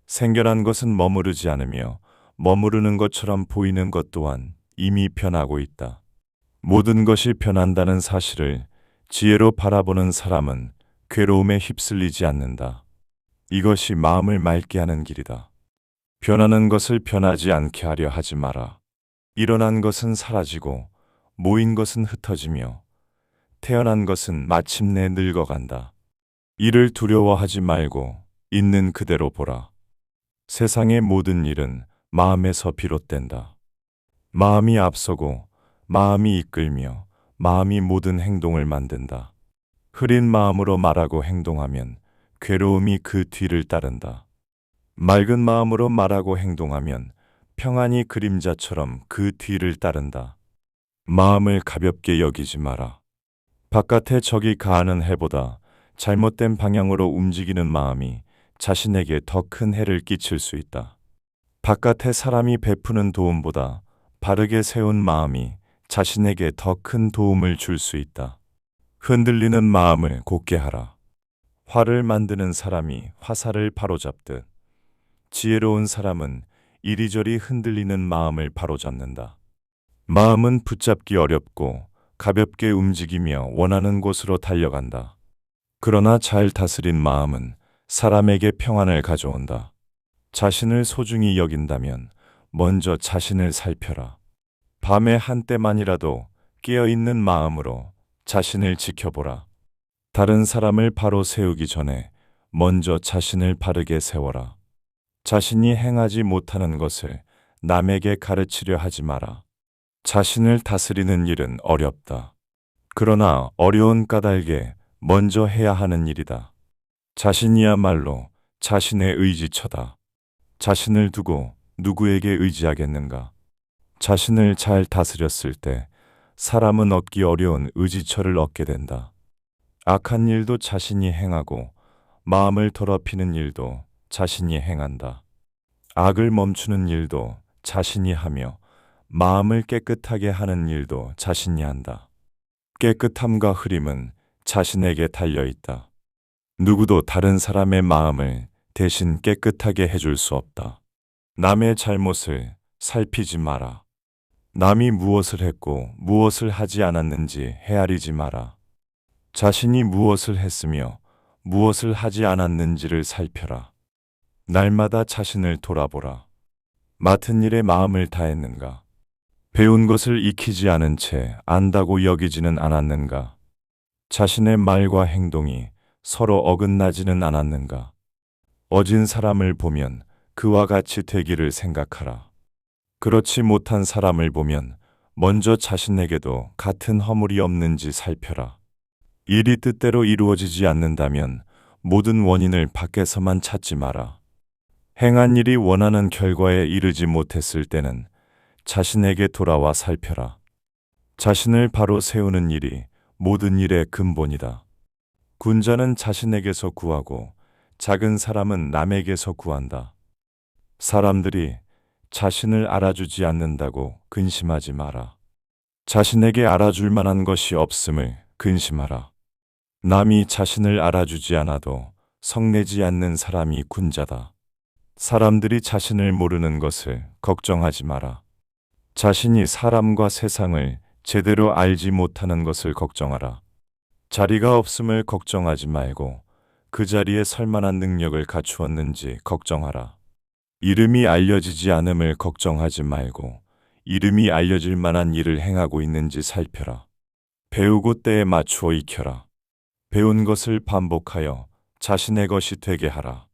생겨난 것은 머무르지 않으며 머무르는 것처럼 보이는 것 또한 이미 변하고 있다. 모든 것이 변한다는 사실을 지혜로 바라보는 사람은 괴로움에 휩쓸리지 않는다. 이것이 마음을 맑게 하는 길이다. 변하는 것을 변하지 않게 하려 하지 마라. 일어난 것은 사라지고 모인 것은 흩어지며 태어난 것은 마침내 늙어간다. 이를 두려워하지 말고 있는 그대로 보라. 세상의 모든 일은 마음에서 비롯된다. 마음이 앞서고 마음이 이끌며 마음이 모든 행동을 만든다. 흐린 마음으로 말하고 행동하면 괴로움이 그 뒤를 따른다. 맑은 마음으로 말하고 행동하면 평안이 그림자처럼 그 뒤를 따른다. 마음을 가볍게 여기지 마라. 바깥에 적이 가하는 해보다 잘못된 방향으로 움직이는 마음이 자신에게 더 큰 해를 끼칠 수 있다. 바깥의 사람이 베푸는 도움보다 바르게 세운 마음이 자신에게 더 큰 도움을 줄 수 있다. 흔들리는 마음을 곧게 하라. 화를 만드는 사람이 화살을 바로잡듯 지혜로운 사람은 이리저리 흔들리는 마음을 바로잡는다. 마음은 붙잡기 어렵고 가볍게 움직이며 원하는 곳으로 달려간다. 그러나 잘 다스린 마음은 사람에게 평안을 가져온다. 자신을 소중히 여긴다면 먼저 자신을 살펴라. 밤에 한때만이라도 깨어있는 마음으로 자신을 지켜보라. 다른 사람을 바로 세우기 전에 먼저 자신을 바르게 세워라. 자신이 행하지 못하는 것을 남에게 가르치려 하지 마라. 자신을 다스리는 일은 어렵다. 그러나 어려운 까닭에 먼저 해야 하는 일이다. 자신이야말로 자신의 의지처다. 자신을 두고 누구에게 의지하겠는가? 자신을 잘 다스렸을 때 사람은 얻기 어려운 의지처를 얻게 된다. 악한 일도 자신이 행하고 마음을 더럽히는 일도 자신이 행한다. 악을 멈추는 일도 자신이 하며 마음을 깨끗하게 하는 일도 자신이 한다. 깨끗함과 흐림은 자신에게 달려 있다. 누구도 다른 사람의 마음을 대신 깨끗하게 해줄 수 없다. 남의 잘못을 살피지 마라. 남이 무엇을 했고 무엇을 하지 않았는지 헤아리지 마라. 자신이 무엇을 했으며 무엇을 하지 않았는지를 살펴라. 날마다 자신을 돌아보라. 맡은 일에 마음을 다했는가? 배운 것을 익히지 않은 채 안다고 여기지는 않았는가? 자신의 말과 행동이 서로 어긋나지는 않았는가? 어진 사람을 보면 그와 같이 되기를 생각하라. 그렇지 못한 사람을 보면 먼저 자신에게도 같은 허물이 없는지 살펴라. 일이 뜻대로 이루어지지 않는다면 모든 원인을 밖에서만 찾지 마라. 행한 일이 원하는 결과에 이르지 못했을 때는 자신에게 돌아와 살펴라. 자신을 바로 세우는 일이 모든 일의 근본이다. 군자는 자신에게서 구하고 작은 사람은 남에게서 구한다. 사람들이 자신을 알아주지 않는다고 근심하지 마라. 자신에게 알아줄 만한 것이 없음을 근심하라. 남이 자신을 알아주지 않아도 성내지 않는 사람이 군자다. 사람들이 자신을 모르는 것을 걱정하지 마라. 자신이 사람과 세상을 제대로 알지 못하는 것을 걱정하라. 자리가 없음을 걱정하지 말고 그 자리에 설 만한 능력을 갖추었는지 걱정하라. 이름이 알려지지 않음을 걱정하지 말고 이름이 알려질 만한 일을 행하고 있는지 살펴라. 배우고 때에 맞추어 익혀라. 배운 것을 반복하여 자신의 것이 되게 하라.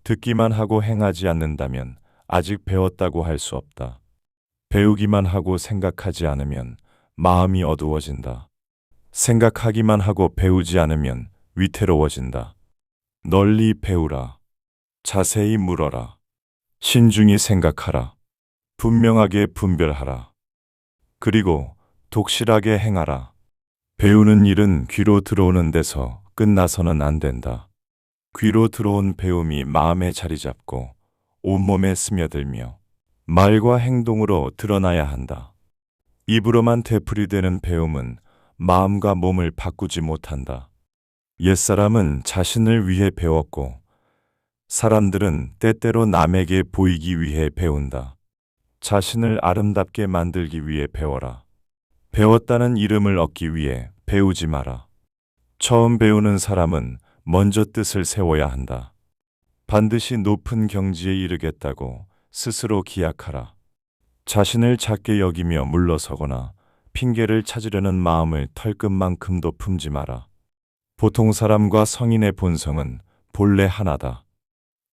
듣기만 하고 행하지 않는다면 아직 배웠다고 할 수 없다. 배우기만 하고 생각하지 않으면 마음이 어두워진다. 생각하기만 하고 배우지 않으면 위태로워진다. 널리 배우라. 자세히 물어라. 신중히 생각하라. 분명하게 분별하라. 그리고 독실하게 행하라. 배우는 일은 귀로 들어오는 데서 끝나서는 안 된다. 귀로 들어온 배움이 마음에 자리 잡고 온몸에 스며들며 말과 행동으로 드러나야 한다. 입으로만 되풀이되는 배움은 마음과 몸을 바꾸지 못한다. 옛사람은 자신을 위해 배웠고 사람들은 때때로 남에게 보이기 위해 배운다. 자신을 아름답게 만들기 위해 배워라. 배웠다는 이름을 얻기 위해 배우지 마라. 처음 배우는 사람은 먼저 뜻을 세워야 한다. 반드시 높은 경지에 이르겠다고 스스로 기약하라. 자신을 작게 여기며 물러서거나 핑계를 찾으려는 마음을 털끝만큼도 품지 마라. 보통 사람과 성인의 본성은 본래 하나다.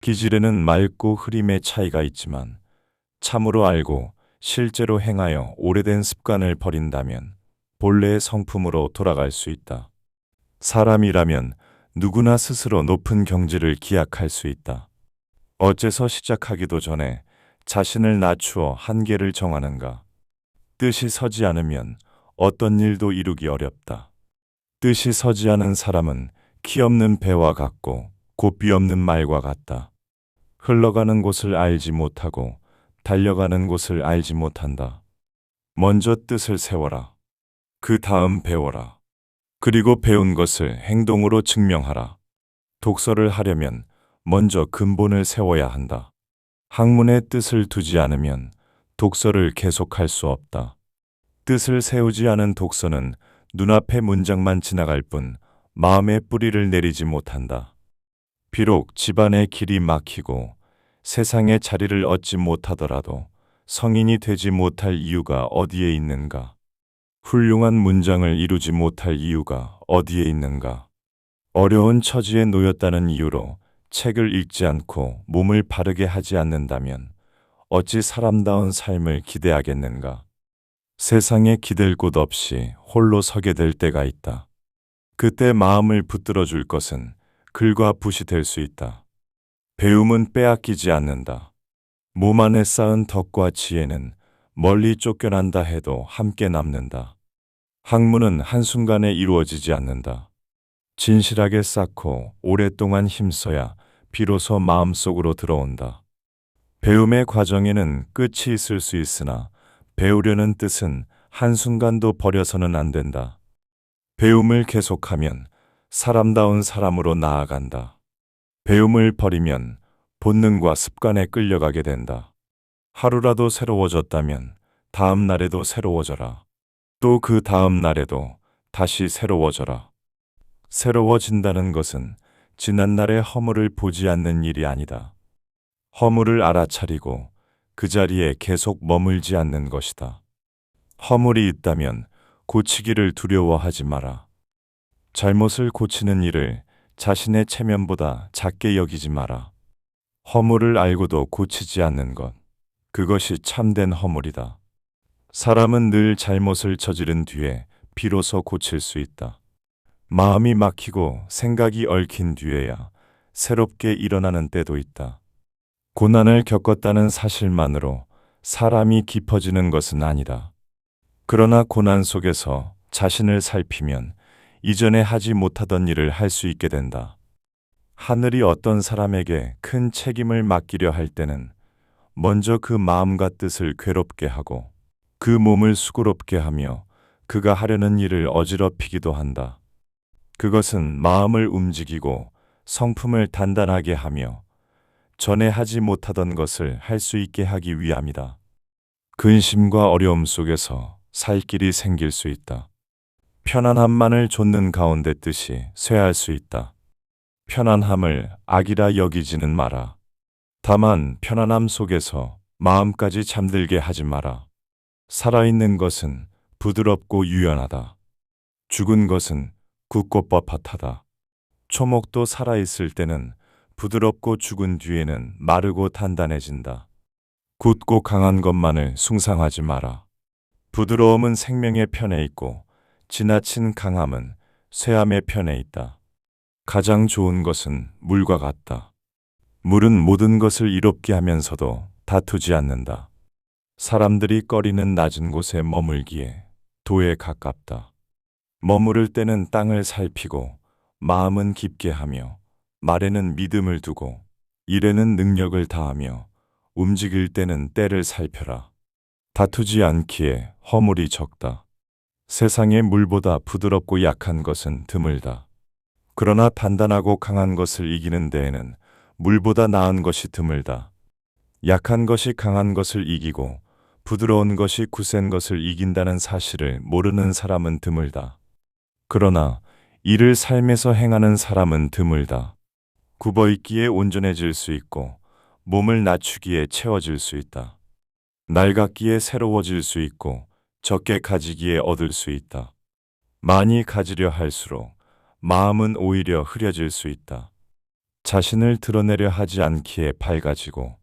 기질에는 맑고 흐림의 차이가 있지만 참으로 알고 실제로 행하여 오래된 습관을 버린다면 본래의 성품으로 돌아갈 수 있다. 사람이라면 누구나 스스로 높은 경지를 기약할 수 있다. 어째서 시작하기도 전에 자신을 낮추어 한계를 정하는가? 뜻이 서지 않으면 어떤 일도 이루기 어렵다. 뜻이 서지 않은 사람은 키 없는 배와 같고 고삐 없는 말과 같다. 흘러가는 곳을 알지 못하고 달려가는 곳을 알지 못한다. 먼저 뜻을 세워라. 그 다음 배워라. 그리고 배운 것을 행동으로 증명하라. 독서를 하려면 먼저 근본을 세워야 한다. 학문에 뜻을 두지 않으면 독서를 계속할 수 없다. 뜻을 세우지 않은 독서는 눈앞의 문장만 지나갈 뿐 마음의 뿌리를 내리지 못한다. 비록 집안의 길이 막히고 세상의 자리를 얻지 못하더라도 성인이 되지 못할 이유가 어디에 있는가? 훌륭한 문장을 이루지 못할 이유가 어디에 있는가? 어려운 처지에 놓였다는 이유로 책을 읽지 않고 몸을 바르게 하지 않는다면 어찌 사람다운 삶을 기대하겠는가? 세상에 기댈 곳 없이 홀로 서게 될 때가 있다. 그때 마음을 붙들어 줄 것은 글과 붓이 될 수 있다. 배움은 빼앗기지 않는다. 몸 안에 쌓은 덕과 지혜는 멀리 쫓겨난다 해도 함께 남는다. 학문은 한순간에 이루어지지 않는다. 진실하게 쌓고 오랫동안 힘써야 비로소 마음속으로 들어온다. 배움의 과정에는 끝이 있을 수 있으나 배우려는 뜻은 한순간도 버려서는 안 된다. 배움을 계속하면 사람다운 사람으로 나아간다. 배움을 버리면 본능과 습관에 끌려가게 된다. 하루라도 새로워졌다면 다음 날에도 새로워져라. 또 그 다음 날에도 다시 새로워져라. 새로워진다는 것은 지난날의 허물을 보지 않는 일이 아니다. 허물을 알아차리고 그 자리에 계속 머물지 않는 것이다. 허물이 있다면 고치기를 두려워하지 마라. 잘못을 고치는 일을 자신의 체면보다 작게 여기지 마라. 허물을 알고도 고치지 않는 것, 그것이 참된 허물이다. 사람은 늘 잘못을 저지른 뒤에 비로소 고칠 수 있다. 마음이 막히고 생각이 얽힌 뒤에야 새롭게 일어나는 때도 있다. 고난을 겪었다는 사실만으로 사람이 깊어지는 것은 아니다. 그러나 고난 속에서 자신을 살피면 이전에 하지 못하던 일을 할 수 있게 된다. 하늘이 어떤 사람에게 큰 책임을 맡기려 할 때는 먼저 그 마음과 뜻을 괴롭게 하고 그 몸을 수고롭게 하며 그가 하려는 일을 어지럽히기도 한다. 그것은 마음을 움직이고 성품을 단단하게 하며 전에 하지 못하던 것을 할 수 있게 하기 위함이다. 근심과 어려움 속에서 살 길이 생길 수 있다. 편안함만을 좇는 가운데 뜻이 쇠할 수 있다. 편안함을 악이라 여기지는 마라. 다만 편안함 속에서 마음까지 잠들게 하지 마라. 살아있는 것은 부드럽고 유연하다. 죽은 것은 굳고 뻣뻣하다. 초목도 살아있을 때는 부드럽고 죽은 뒤에는 마르고 단단해진다. 굳고 강한 것만을 숭상하지 마라. 부드러움은 생명의 편에 있고 지나친 강함은 쇠함의 편에 있다. 가장 좋은 것은 물과 같다. 물은 모든 것을 이롭게 하면서도 다투지 않는다. 사람들이 꺼리는 낮은 곳에 머물기에 도에 가깝다. 머무를 때는 땅을 살피고 마음은 깊게 하며 말에는 믿음을 두고 일에는 능력을 다하며 움직일 때는 때를 살펴라. 다투지 않기에 허물이 적다. 세상의 물보다 부드럽고 약한 것은 드물다. 그러나 단단하고 강한 것을 이기는 데에는 물보다 나은 것이 드물다. 약한 것이 강한 것을 이기고 부드러운 것이 굳센 것을 이긴다는 사실을 모르는 사람은 드물다. 그러나 이를 삶에서 행하는 사람은 드물다. 굽어있기에 온전해질 수 있고 몸을 낮추기에 채워질 수 있다. 낡았기에 새로워질 수 있고 적게 가지기에 얻을 수 있다. 많이 가지려 할수록 마음은 오히려 흐려질 수 있다. 자신을 드러내려 하지 않기에 밝아지고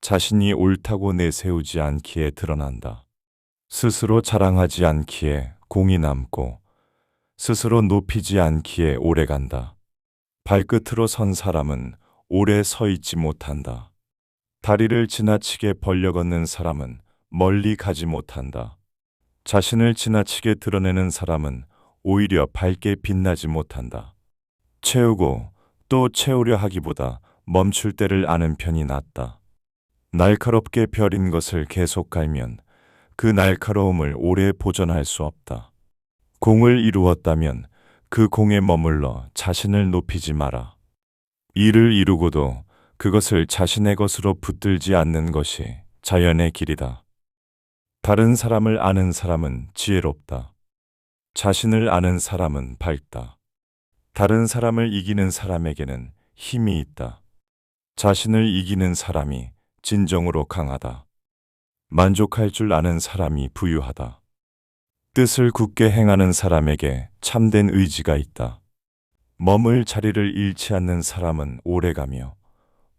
자신이 옳다고 내세우지 않기에 드러난다. 스스로 자랑하지 않기에 공이 남고 스스로 높이지 않기에 오래간다. 발끝으로 선 사람은 오래 서 있지 못한다. 다리를 지나치게 벌려 걷는 사람은 멀리 가지 못한다. 자신을 지나치게 드러내는 사람은 오히려 밝게 빛나지 못한다. 채우고 또 채우려 하기보다 멈출 때를 아는 편이 낫다. 날카롭게 벼린 것을 계속 갈면 그 날카로움을 오래 보존할 수 없다. 공을 이루었다면 그 공에 머물러 자신을 높이지 마라. 일을 이루고도 그것을 자신의 것으로 붙들지 않는 것이 자연의 길이다. 다른 사람을 아는 사람은 지혜롭다. 자신을 아는 사람은 밝다. 다른 사람을 이기는 사람에게는 힘이 있다. 자신을 이기는 사람이 진정으로 강하다. 만족할 줄 아는 사람이 부유하다. 뜻을 굳게 행하는 사람에게 참된 의지가 있다. 머물 자리를 잃지 않는 사람은 오래가며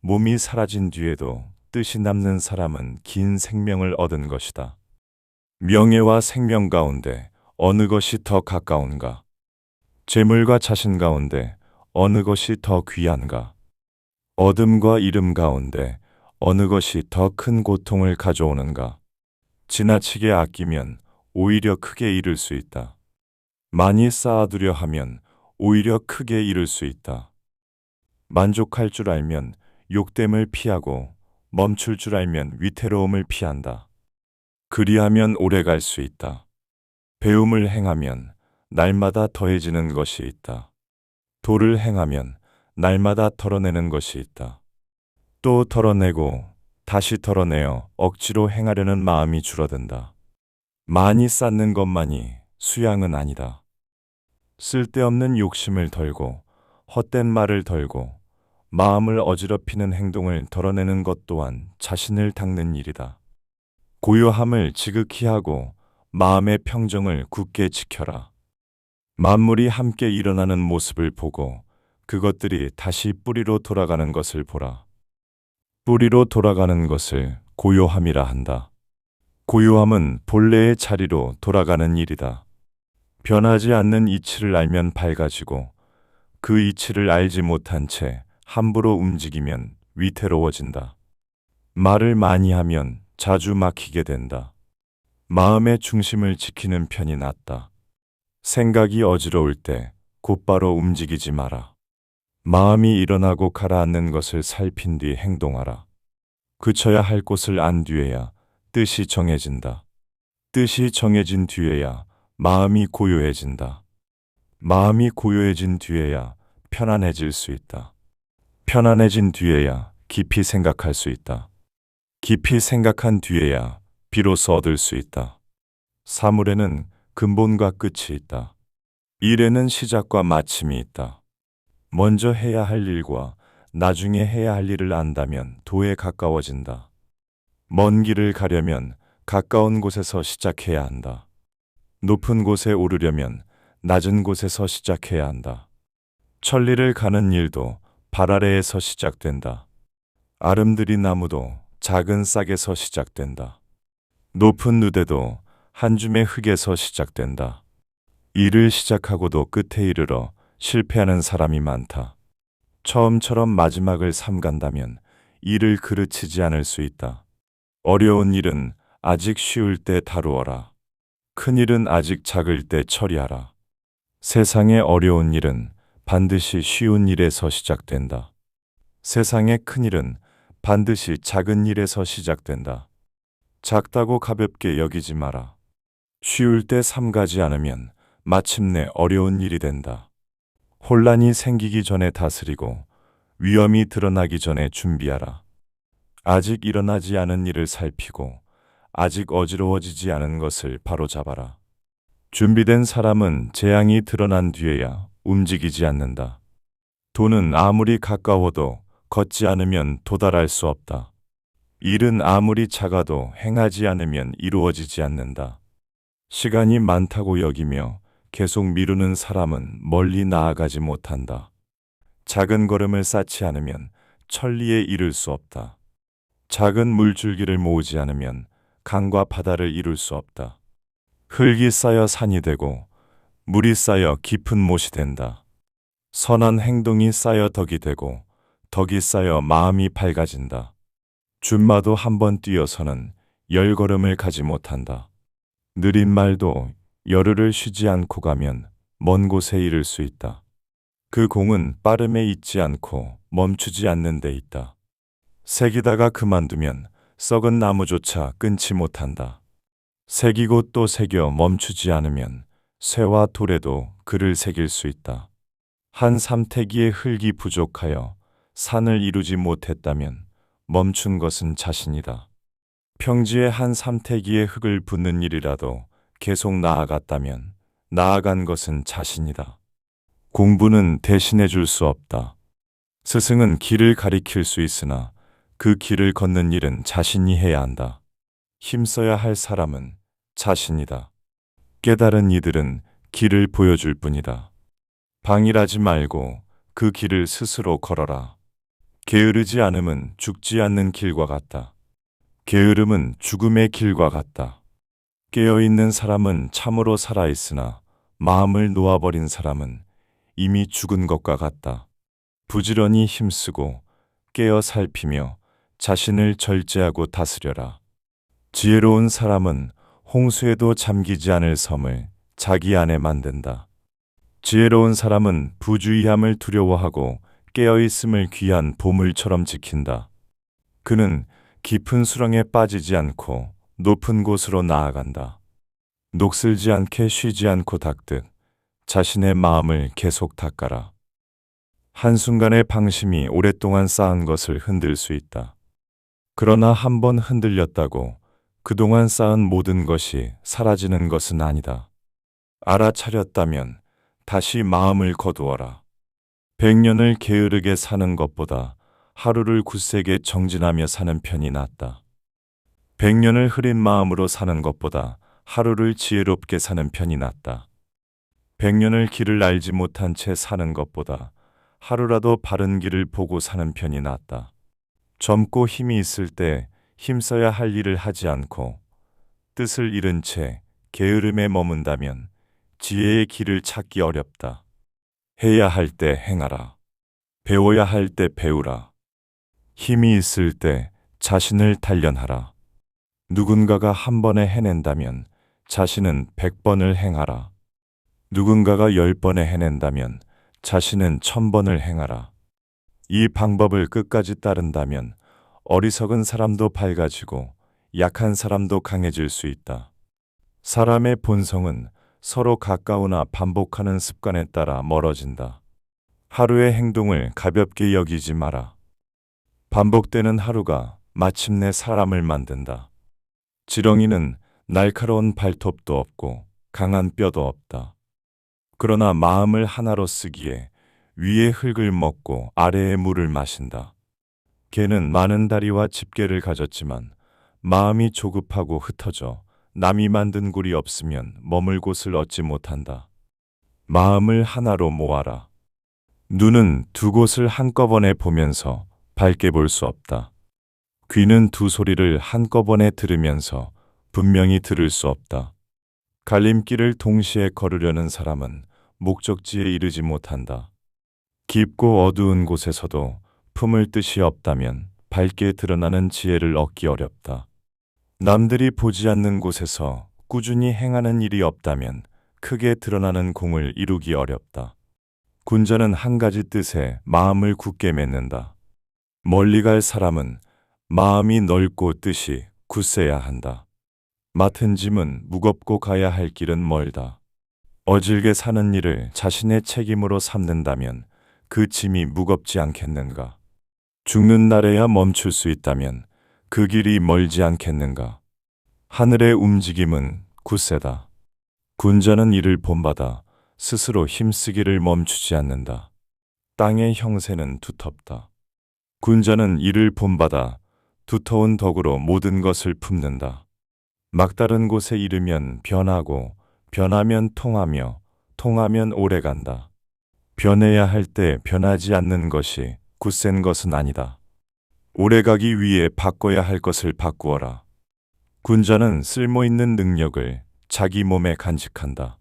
몸이 사라진 뒤에도 뜻이 남는 사람은 긴 생명을 얻은 것이다. 명예와 생명 가운데 어느 것이 더 가까운가? 재물과 자신 가운데 어느 것이 더 귀한가? 어둠과 이름 가운데 어느 것이 더 큰 고통을 가져오는가? 지나치게 아끼면 오히려 크게 잃을 수 있다. 많이 쌓아두려 하면 오히려 크게 잃을 수 있다. 만족할 줄 알면 욕됨을 피하고 멈출 줄 알면 위태로움을 피한다. 그리하면 오래 갈 수 있다. 배움을 행하면 날마다 더해지는 것이 있다. 도를 행하면 날마다 덜어내는 것이 있다. 또 덜어내고 다시 덜어내어 억지로 행하려는 마음이 줄어든다. 많이 쌓는 것만이 수양은 아니다. 쓸데없는 욕심을 덜고 헛된 말을 덜고 마음을 어지럽히는 행동을 덜어내는 것 또한 자신을 닦는 일이다. 고요함을 지극히 하고 마음의 평정을 굳게 지켜라. 만물이 함께 일어나는 모습을 보고 그것들이 다시 뿌리로 돌아가는 것을 보라. 뿌리로 돌아가는 것을 고요함이라 한다. 고요함은 본래의 자리로 돌아가는 일이다. 변하지 않는 이치를 알면 밝아지고 그 이치를 알지 못한 채 함부로 움직이면 위태로워진다. 말을 많이 하면 자주 막히게 된다. 마음의 중심을 지키는 편이 낫다. 생각이 어지러울 때 곧바로 움직이지 마라. 마음이 일어나고 가라앉는 것을 살핀 뒤 행동하라. 그쳐야 할 곳을 안 뒤에야 뜻이 정해진다. 뜻이 정해진 뒤에야 마음이 고요해진다. 마음이 고요해진 뒤에야 편안해질 수 있다. 편안해진 뒤에야 깊이 생각할 수 있다. 깊이 생각한 뒤에야 비로소 얻을 수 있다. 사물에는 근본과 끝이 있다. 일에는 시작과 마침이 있다. 먼저 해야 할 일과 나중에 해야 할 일을 안다면 도에 가까워진다. 먼 길을 가려면 가까운 곳에서 시작해야 한다. 높은 곳에 오르려면 낮은 곳에서 시작해야 한다. 천리를 가는 일도 발 아래에서 시작된다. 아름드리 나무도 작은 싹에서 시작된다. 높은 누대도 한 줌의 흙에서 시작된다. 일을 시작하고도 끝에 이르러 실패하는 사람이 많다. 처음처럼 마지막을 삼간다면 일을 그르치지 않을 수 있다. 어려운 일은 아직 쉬울 때 다루어라. 큰 일은 아직 작을 때 처리하라. 세상의 어려운 일은 반드시 쉬운 일에서 시작된다. 세상의 큰 일은 반드시 작은 일에서 시작된다. 작다고 가볍게 여기지 마라. 쉬울 때 삼가지 않으면 마침내 어려운 일이 된다. 혼란이 생기기 전에 다스리고 위험이 드러나기 전에 준비하라. 아직 일어나지 않은 일을 살피고 아직 어지러워지지 않은 것을 바로잡아라. 준비된 사람은 재앙이 드러난 뒤에야 움직이지 않는다. 도는 아무리 가까워도 걷지 않으면 도달할 수 없다. 일은 아무리 작아도 행하지 않으면 이루어지지 않는다. 시간이 많다고 여기며 계속 미루는 사람은 멀리 나아가지 못한다. 작은 걸음을 쌓지 않으면 천리에 이를 수 없다. 작은 물줄기를 모으지 않으면 강과 바다를 이룰 수 없다. 흙이 쌓여 산이 되고 물이 쌓여 깊은 못이 된다. 선한 행동이 쌓여 덕이 되고 덕이 쌓여 마음이 밝아진다. 준마도 한 번 뛰어서는 10걸음을 가지 못한다. 느린 말도 열흘을 쉬지 않고 가면 먼 곳에 이를 수 있다. 그 공은 빠름에 있지 않고 멈추지 않는 데 있다. 새기다가 그만두면 썩은 나무조차 끊지 못한다. 새기고 또 새겨 멈추지 않으면 쇠와 돌에도 그를 새길 수 있다. 한 삼태기의 흙이 부족하여 산을 이루지 못했다면 멈춘 것은 자신이다. 평지에 한 삼태기의 흙을 붓는 일이라도 계속 나아갔다면 나아간 것은 자신이다. 공부는 대신해 줄 수 없다. 스승은 길을 가리킬 수 있으나 그 길을 걷는 일은 자신이 해야 한다. 힘써야 할 사람은 자신이다. 깨달은 이들은 길을 보여줄 뿐이다. 방일하지 말고 그 길을 스스로 걸어라. 게으르지 않음은 죽지 않는 길과 같다. 게으름은 죽음의 길과 같다. 깨어있는 사람은 참으로 살아있으나 마음을 놓아버린 사람은 이미 죽은 것과 같다. 부지런히 힘쓰고 깨어 살피며 자신을 절제하고 다스려라. 지혜로운 사람은 홍수에도 잠기지 않을 섬을 자기 안에 만든다. 지혜로운 사람은 부주의함을 두려워하고 깨어있음을 귀한 보물처럼 지킨다. 그는 깊은 수렁에 빠지지 않고 높은 곳으로 나아간다. 녹슬지 않게 쉬지 않고 닦듯 자신의 마음을 계속 닦아라. 한순간의 방심이 오랫동안 쌓은 것을 흔들 수 있다. 그러나 한 번 흔들렸다고 그동안 쌓은 모든 것이 사라지는 것은 아니다. 알아차렸다면 다시 마음을 거두어라. 100년을 게으르게 사는 것보다 하루를 굳세게 정진하며 사는 편이 낫다. 100년을 흐린 마음으로 사는 것보다 하루를 지혜롭게 사는 편이 낫다. 100년을 길을 알지 못한 채 사는 것보다 하루라도 바른 길을 보고 사는 편이 낫다. 젊고 힘이 있을 때 힘써야 할 일을 하지 않고 뜻을 잃은 채 게으름에 머문다면 지혜의 길을 찾기 어렵다. 해야 할 때 행하라. 배워야 할 때 배우라. 힘이 있을 때 자신을 단련하라. 누군가가 한 번에 해낸다면 자신은 100번을 행하라. 누군가가 10번에 해낸다면 자신은 1000번을 행하라. 이 방법을 끝까지 따른다면 어리석은 사람도 밝아지고 약한 사람도 강해질 수 있다. 사람의 본성은 서로 가까우나 반복하는 습관에 따라 멀어진다. 하루의 행동을 가볍게 여기지 마라. 반복되는 하루가 마침내 사람을 만든다. 지렁이는 날카로운 발톱도 없고 강한 뼈도 없다. 그러나 마음을 하나로 쓰기에 위의 흙을 먹고 아래의 물을 마신다. 개는 많은 다리와 집게를 가졌지만 마음이 조급하고 흩어져 남이 만든 굴이 없으면 머물 곳을 얻지 못한다. 마음을 하나로 모아라. 눈은 두 곳을 한꺼번에 보면서 밝게 볼 수 없다. 귀는 두 소리를 한꺼번에 들으면서 분명히 들을 수 없다. 갈림길을 동시에 걸으려는 사람은 목적지에 이르지 못한다. 깊고 어두운 곳에서도 품을 뜻이 없다면 밝게 드러나는 지혜를 얻기 어렵다. 남들이 보지 않는 곳에서 꾸준히 행하는 일이 없다면 크게 드러나는 공을 이루기 어렵다. 군자는 한 가지 뜻에 마음을 굳게 맺는다. 멀리 갈 사람은 마음이 넓고 뜻이 굳세야 한다. 맡은 짐은 무겁고 가야 할 길은 멀다. 어질게 사는 일을 자신의 책임으로 삼는다면 그 짐이 무겁지 않겠는가? 죽는 날에야 멈출 수 있다면 그 길이 멀지 않겠는가? 하늘의 움직임은 굳세다. 군자는 이를 본받아 스스로 힘쓰기를 멈추지 않는다. 땅의 형세는 두텁다. 군자는 이를 본받아 두터운 덕으로 모든 것을 품는다. 막다른 곳에 이르면 변하고 변하면 통하며 통하면 오래간다. 변해야 할 때 변하지 않는 것이 굳센 것은 아니다. 오래가기 위해 바꿔야 할 것을 바꾸어라. 군자는 쓸모있는 능력을 자기 몸에 간직한다.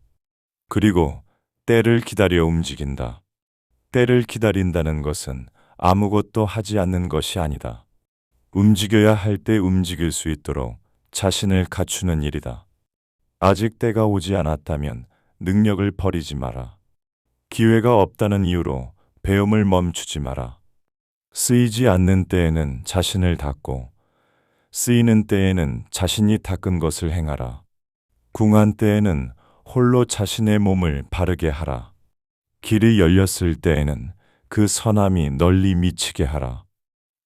그리고 때를 기다려 움직인다. 때를 기다린다는 것은 아무것도 하지 않는 것이 아니다. 움직여야 할 때 움직일 수 있도록 자신을 갖추는 일이다. 아직 때가 오지 않았다면 능력을 버리지 마라. 기회가 없다는 이유로 배움을 멈추지 마라. 쓰이지 않는 때에는 자신을 닦고 쓰이는 때에는 자신이 닦은 것을 행하라. 궁한 때에는 홀로 자신의 몸을 바르게 하라. 길이 열렸을 때에는 그 선함이 널리 미치게 하라.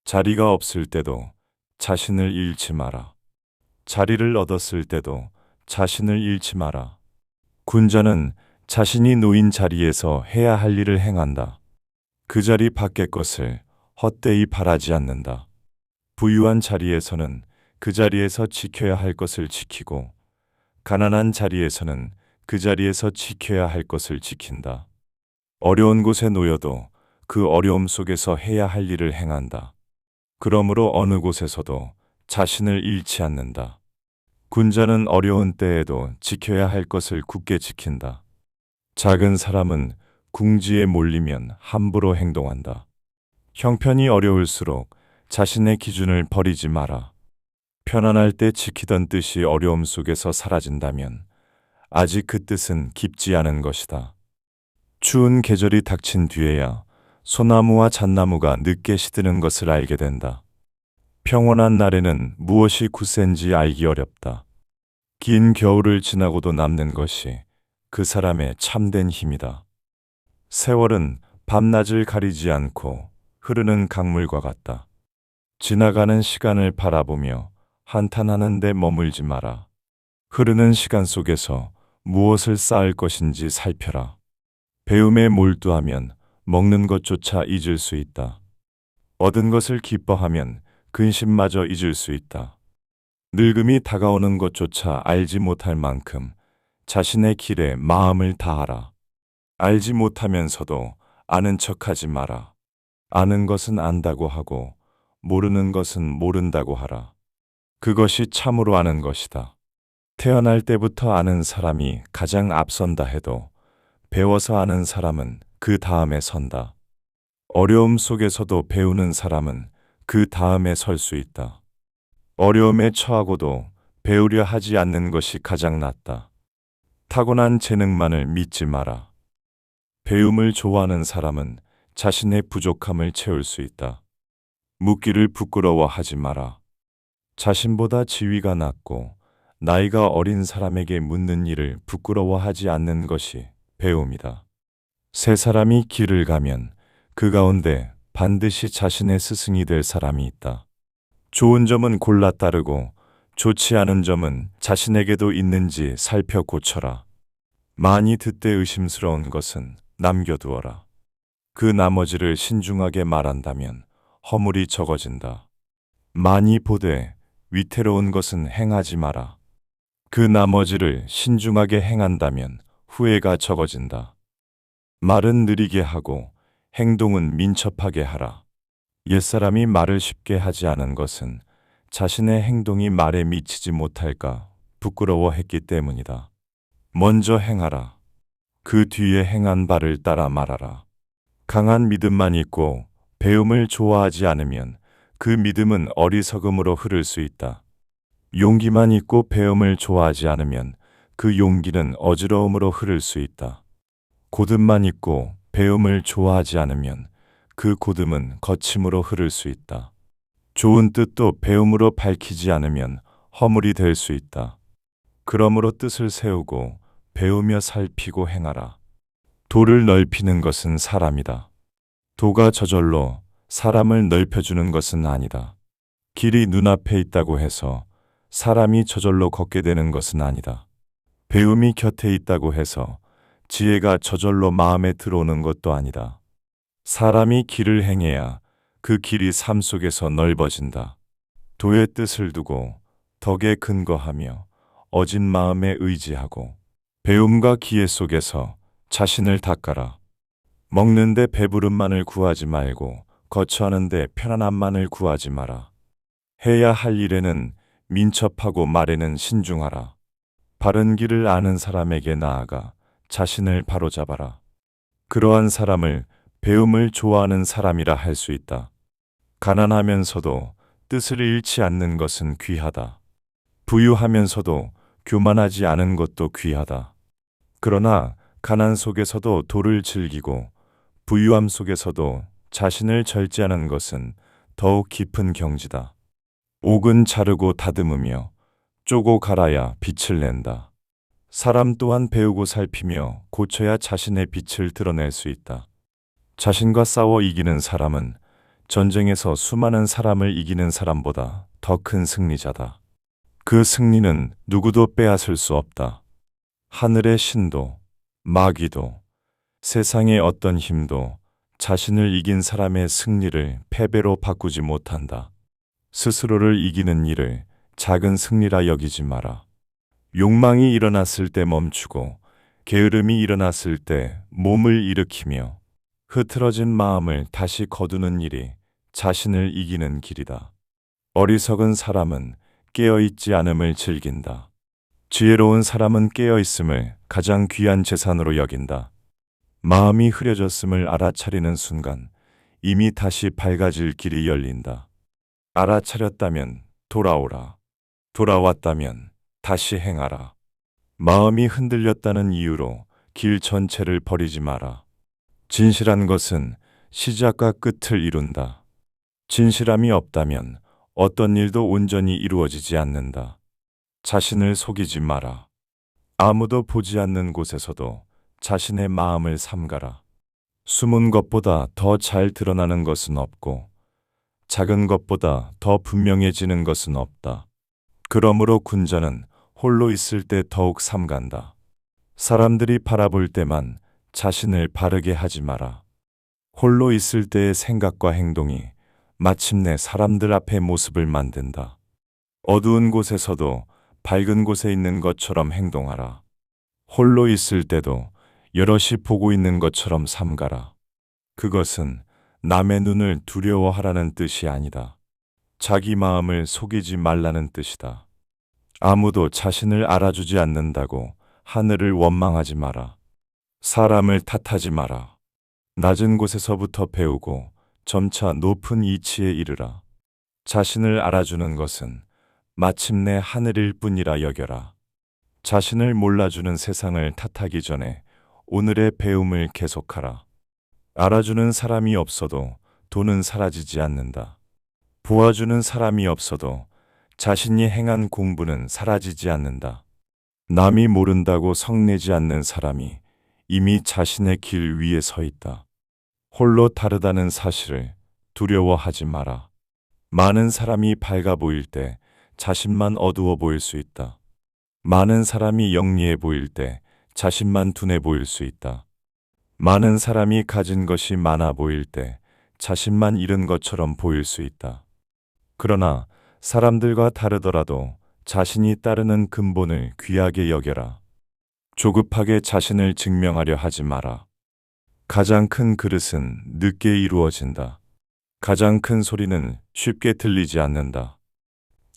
자리가 없을 때도 자신을 잃지 마라. 자리를 얻었을 때도 자신을 잃지 마라. 군자는 자신이 놓인 자리에서 해야 할 일을 행한다. 그 자리 밖의 것을 헛되이 바라지 않는다. 부유한 자리에서는 그 자리에서 지켜야 할 것을 지키고 가난한 자리에서는 그 자리에서 지켜야 할 것을 지킨다. 어려운 곳에 놓여도 그 어려움 속에서 해야 할 일을 행한다. 그러므로 어느 곳에서도 자신을 잃지 않는다. 군자는 어려운 때에도 지켜야 할 것을 굳게 지킨다. 작은 사람은 궁지에 몰리면 함부로 행동한다. 형편이 어려울수록 자신의 기준을 버리지 마라. 편안할 때 지키던 뜻이 어려움 속에서 사라진다면 아직 그 뜻은 깊지 않은 것이다. 추운 계절이 닥친 뒤에야 소나무와 잣나무가 늦게 시드는 것을 알게 된다. 평온한 날에는 무엇이 굳센지 알기 어렵다. 긴 겨울을 지나고도 남는 것이 그 사람의 참된 힘이다. 세월은 밤낮을 가리지 않고 흐르는 강물과 같다. 지나가는 시간을 바라보며 한탄하는 데 머물지 마라. 흐르는 시간 속에서 무엇을 쌓을 것인지 살펴라. 배움에 몰두하면 먹는 것조차 잊을 수 있다. 얻은 것을 기뻐하면 근심마저 잊을 수 있다. 늙음이 다가오는 것조차 알지 못할 만큼 자신의 길에 마음을 다하라. 알지 못하면서도 아는 척하지 마라. 아는 것은 안다고 하고 모르는 것은 모른다고 하라. 그것이 참으로 아는 것이다. 태어날 때부터 아는 사람이 가장 앞선다 해도 배워서 아는 사람은 그 다음에 선다. 어려움 속에서도 배우는 사람은 그 다음에 설 수 있다. 어려움에 처하고도 배우려 하지 않는 것이 가장 낫다. 타고난 재능만을 믿지 마라. 배움을 좋아하는 사람은 자신의 부족함을 채울 수 있다. 묻기를 부끄러워하지 마라. 자신보다 지위가 낮고 나이가 어린 사람에게 묻는 일을 부끄러워하지 않는 것이 배움이다. 세 사람이 길을 가면 그 가운데 반드시 자신의 스승이 될 사람이 있다. 좋은 점은 골라 따르고 좋지 않은 점은 자신에게도 있는지 살펴 고쳐라. 많이 듣되 의심스러운 것은 남겨두어라. 그 나머지를 신중하게 말한다면 허물이 적어진다. 많이 보되 위태로운 것은 행하지 마라. 그 나머지를 신중하게 행한다면 후회가 적어진다. 말은 느리게 하고 행동은 민첩하게 하라. 옛사람이 말을 쉽게 하지 않은 것은 자신의 행동이 말에 미치지 못할까 부끄러워했기 때문이다. 먼저 행하라. 그 뒤에 행한 바를 따라 말하라. 강한 믿음만 있고 배움을 좋아하지 않으면 그 믿음은 어리석음으로 흐를 수 있다. 용기만 있고 배움을 좋아하지 않으면 그 용기는 어지러움으로 흐를 수 있다. 고듬만 있고 배움을 좋아하지 않으면 그 고듬은 거침으로 흐를 수 있다. 좋은 뜻도 배움으로 밝히지 않으면 허물이 될 수 있다. 그러므로 뜻을 세우고 배우며 살피고 행하라. 도를 넓히는 것은 사람이다. 도가 저절로 사람을 넓혀주는 것은 아니다. 길이 눈앞에 있다고 해서 사람이 저절로 걷게 되는 것은 아니다. 배움이 곁에 있다고 해서 지혜가 저절로 마음에 들어오는 것도 아니다. 사람이 길을 행해야 그 길이 삶 속에서 넓어진다. 도의 뜻을 두고 덕에 근거하며 어진 마음에 의지하고 배움과 기회 속에서 자신을 닦아라. 먹는데 배부름만을 구하지 말고 거처하는데 편안함만을 구하지 마라. 해야 할 일에는 민첩하고 말에는 신중하라. 바른 길을 아는 사람에게 나아가 자신을 바로잡아라. 그러한 사람을 배움을 좋아하는 사람이라 할 수 있다. 가난하면서도 뜻을 잃지 않는 것은 귀하다. 부유하면서도 교만하지 않은 것도 귀하다. 그러나 가난 속에서도 도를 즐기고 부유함 속에서도 자신을 절제하는 것은 더욱 깊은 경지다. 옥은 자르고 다듬으며 쪼고 갈아야 빛을 낸다. 사람 또한 배우고 살피며 고쳐야 자신의 빛을 드러낼 수 있다. 자신과 싸워 이기는 사람은 전쟁에서 수많은 사람을 이기는 사람보다 더 큰 승리자다. 그 승리는 누구도 빼앗을 수 없다. 하늘의 신도, 마귀도, 세상의 어떤 힘도 자신을 이긴 사람의 승리를 패배로 바꾸지 못한다. 스스로를 이기는 일을 작은 승리라 여기지 마라. 욕망이 일어났을 때 멈추고 게으름이 일어났을 때 몸을 일으키며 흐트러진 마음을 다시 거두는 일이 자신을 이기는 길이다. 어리석은 사람은 깨어있지 않음을 즐긴다. 지혜로운 사람은 깨어있음을 가장 귀한 재산으로 여긴다. 마음이 흐려졌음을 알아차리는 순간 이미 다시 밝아질 길이 열린다. 알아차렸다면 돌아오라. 돌아왔다면 다시 행하라. 마음이 흔들렸다는 이유로 길 전체를 버리지 마라. 진실한 것은 시작과 끝을 이룬다. 진실함이 없다면 어떤 일도 온전히 이루어지지 않는다. 자신을 속이지 마라. 아무도 보지 않는 곳에서도 자신의 마음을 삼가라. 숨은 것보다 더 잘 드러나는 것은 없고 작은 것보다 더 분명해지는 것은 없다. 그러므로 군자는 홀로 있을 때 더욱 삼간다. 사람들이 바라볼 때만 자신을 바르게 하지 마라. 홀로 있을 때의 생각과 행동이 마침내 사람들 앞에 모습을 만든다. 어두운 곳에서도 밝은 곳에 있는 것처럼 행동하라. 홀로 있을 때도 여럿이 보고 있는 것처럼 삼가라. 그것은 남의 눈을 두려워하라는 뜻이 아니다. 자기 마음을 속이지 말라는 뜻이다. 아무도 자신을 알아주지 않는다고 하늘을 원망하지 마라. 사람을 탓하지 마라. 낮은 곳에서부터 배우고 점차 높은 이치에 이르라. 자신을 알아주는 것은 마침내 하늘일 뿐이라 여겨라. 자신을 몰라주는 세상을 탓하기 전에 오늘의 배움을 계속하라. 알아주는 사람이 없어도 돈은 사라지지 않는다. 보아주는 사람이 없어도 자신이 행한 공부는 사라지지 않는다. 남이 모른다고 성내지 않는 사람이 이미 자신의 길 위에 서 있다. 홀로 다르다는 사실을 두려워하지 마라. 많은 사람이 밝아 보일 때 자신만 어두워 보일 수 있다. 많은 사람이 영리해 보일 때 자신만 둔해 보일 수 있다. 많은 사람이 가진 것이 많아 보일 때 자신만 잃은 것처럼 보일 수 있다. 그러나 사람들과 다르더라도 자신이 따르는 근본을 귀하게 여겨라. 조급하게 자신을 증명하려 하지 마라. 가장 큰 그릇은 늦게 이루어진다. 가장 큰 소리는 쉽게 들리지 않는다.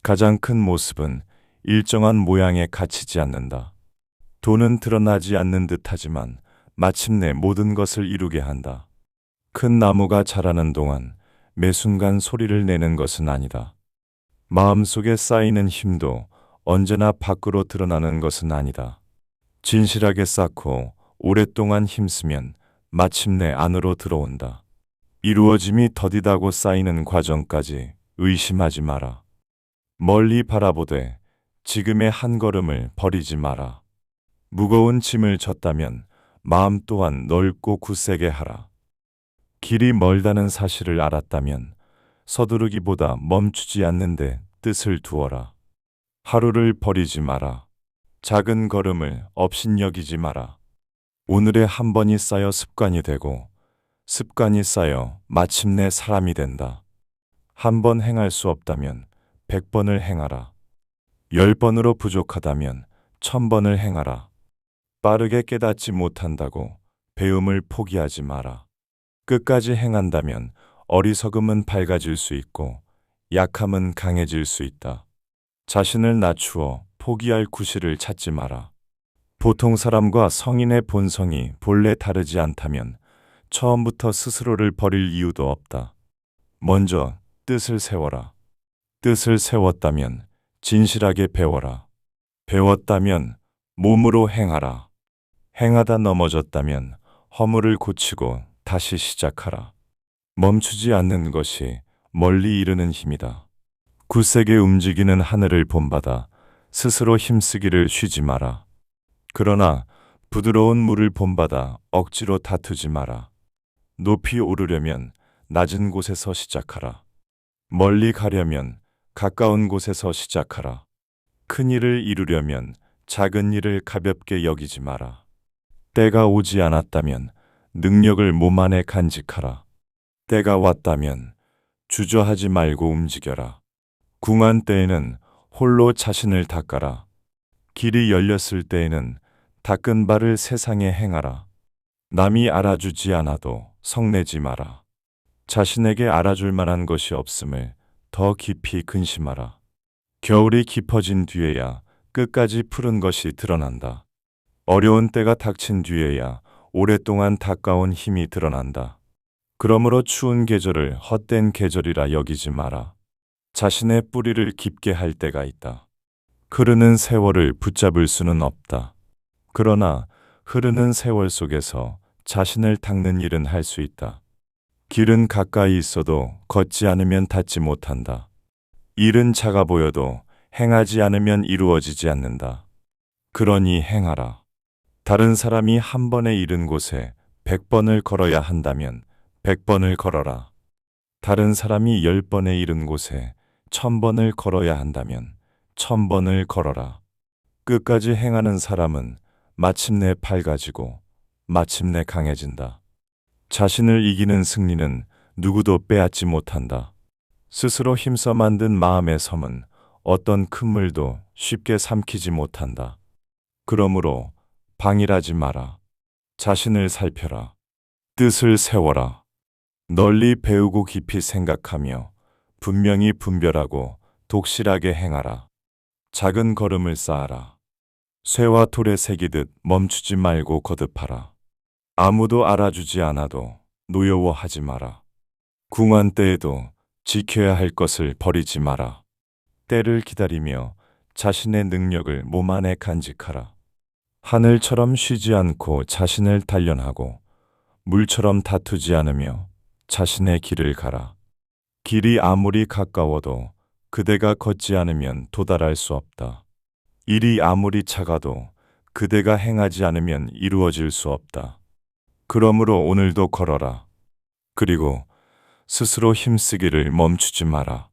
가장 큰 모습은 일정한 모양에 갇히지 않는다. 돈은 드러나지 않는 듯하지만 마침내 모든 것을 이루게 한다. 큰 나무가 자라는 동안 매 순간 소리를 내는 것은 아니다. 마음속에 쌓이는 힘도 언제나 밖으로 드러나는 것은 아니다. 진실하게 쌓고 오랫동안 힘쓰면 마침내 안으로 들어온다. 이루어짐이 더디다고 쌓이는 과정까지 의심하지 마라. 멀리 바라보되 지금의 한 걸음을 버리지 마라. 무거운 짐을 졌다면 마음 또한 넓고 굳세게 하라. 길이 멀다는 사실을 알았다면 서두르기보다 멈추지 않는데 뜻을 두어라. 하루를 버리지 마라. 작은 걸음을 업신여기지 마라. 오늘의 한 번이 쌓여 습관이 되고 습관이 쌓여 마침내 사람이 된다. 한 번 행할 수 없다면 100번을 행하라. 10번으로 부족하다면 1000번을 행하라. 빠르게 깨닫지 못한다고 배움을 포기하지 마라. 끝까지 행한다면 어리석음은 밝아질 수 있고 약함은 강해질 수 있다. 자신을 낮추어 포기할 구실을 찾지 마라. 보통 사람과 성인의 본성이 본래 다르지 않다면 처음부터 스스로를 버릴 이유도 없다. 먼저 뜻을 세워라. 뜻을 세웠다면 진실하게 배워라. 배웠다면 몸으로 행하라. 행하다 넘어졌다면 허물을 고치고 다시 시작하라. 멈추지 않는 것이 멀리 이르는 힘이다. 굳세게 움직이는 하늘을 본받아 스스로 힘쓰기를 쉬지 마라. 그러나 부드러운 물을 본받아 억지로 다투지 마라. 높이 오르려면 낮은 곳에서 시작하라. 멀리 가려면 가까운 곳에서 시작하라. 큰 일을 이루려면 작은 일을 가볍게 여기지 마라. 때가 오지 않았다면 능력을 몸 안에 간직하라. 때가 왔다면 주저하지 말고 움직여라. 궁한 때에는 홀로 자신을 닦아라. 길이 열렸을 때에는 닦은 발을 세상에 행하라. 남이 알아주지 않아도 성내지 마라. 자신에게 알아줄 만한 것이 없음을 더 깊이 근심하라. 겨울이 깊어진 뒤에야 끝까지 푸른 것이 드러난다. 어려운 때가 닥친 뒤에야 오랫동안 닦아온 힘이 드러난다. 그러므로 추운 계절을 헛된 계절이라 여기지 마라. 자신의 뿌리를 깊게 할 때가 있다. 흐르는 세월을 붙잡을 수는 없다. 그러나 흐르는 세월 속에서 자신을 닦는 일은 할 수 있다. 길은 가까이 있어도 걷지 않으면 닿지 못한다. 일은 작아 보여도 행하지 않으면 이루어지지 않는다. 그러니 행하라. 다른 사람이 한 번에 이른 곳에 100번을 걸어야 한다면 100번을 걸어라. 다른 사람이 10번에 이른 곳에 1000번을 걸어야 한다면 1000번을 걸어라. 끝까지 행하는 사람은 마침내 밝아지고 마침내 강해진다. 자신을 이기는 승리는 누구도 빼앗지 못한다. 스스로 힘써 만든 마음의 섬은 어떤 큰 물도 쉽게 삼키지 못한다. 그러므로 방일하지 마라. 자신을 살펴라. 뜻을 세워라. 널리 배우고 깊이 생각하며 분명히 분별하고 독실하게 행하라. 작은 걸음을 쌓아라. 쇠와 돌에 새기듯 멈추지 말고 거듭하라. 아무도 알아주지 않아도 노여워하지 마라. 궁한 때에도 지켜야 할 것을 버리지 마라. 때를 기다리며 자신의 능력을 몸 안에 간직하라. 하늘처럼 쉬지 않고 자신을 단련하고 물처럼 다투지 않으며 자신의 길을 가라. 길이 아무리 가까워도 그대가 걷지 않으면 도달할 수 없다. 일이 아무리 작아도 그대가 행하지 않으면 이루어질 수 없다. 그러므로 오늘도 걸어라. 그리고 스스로 힘쓰기를 멈추지 마라.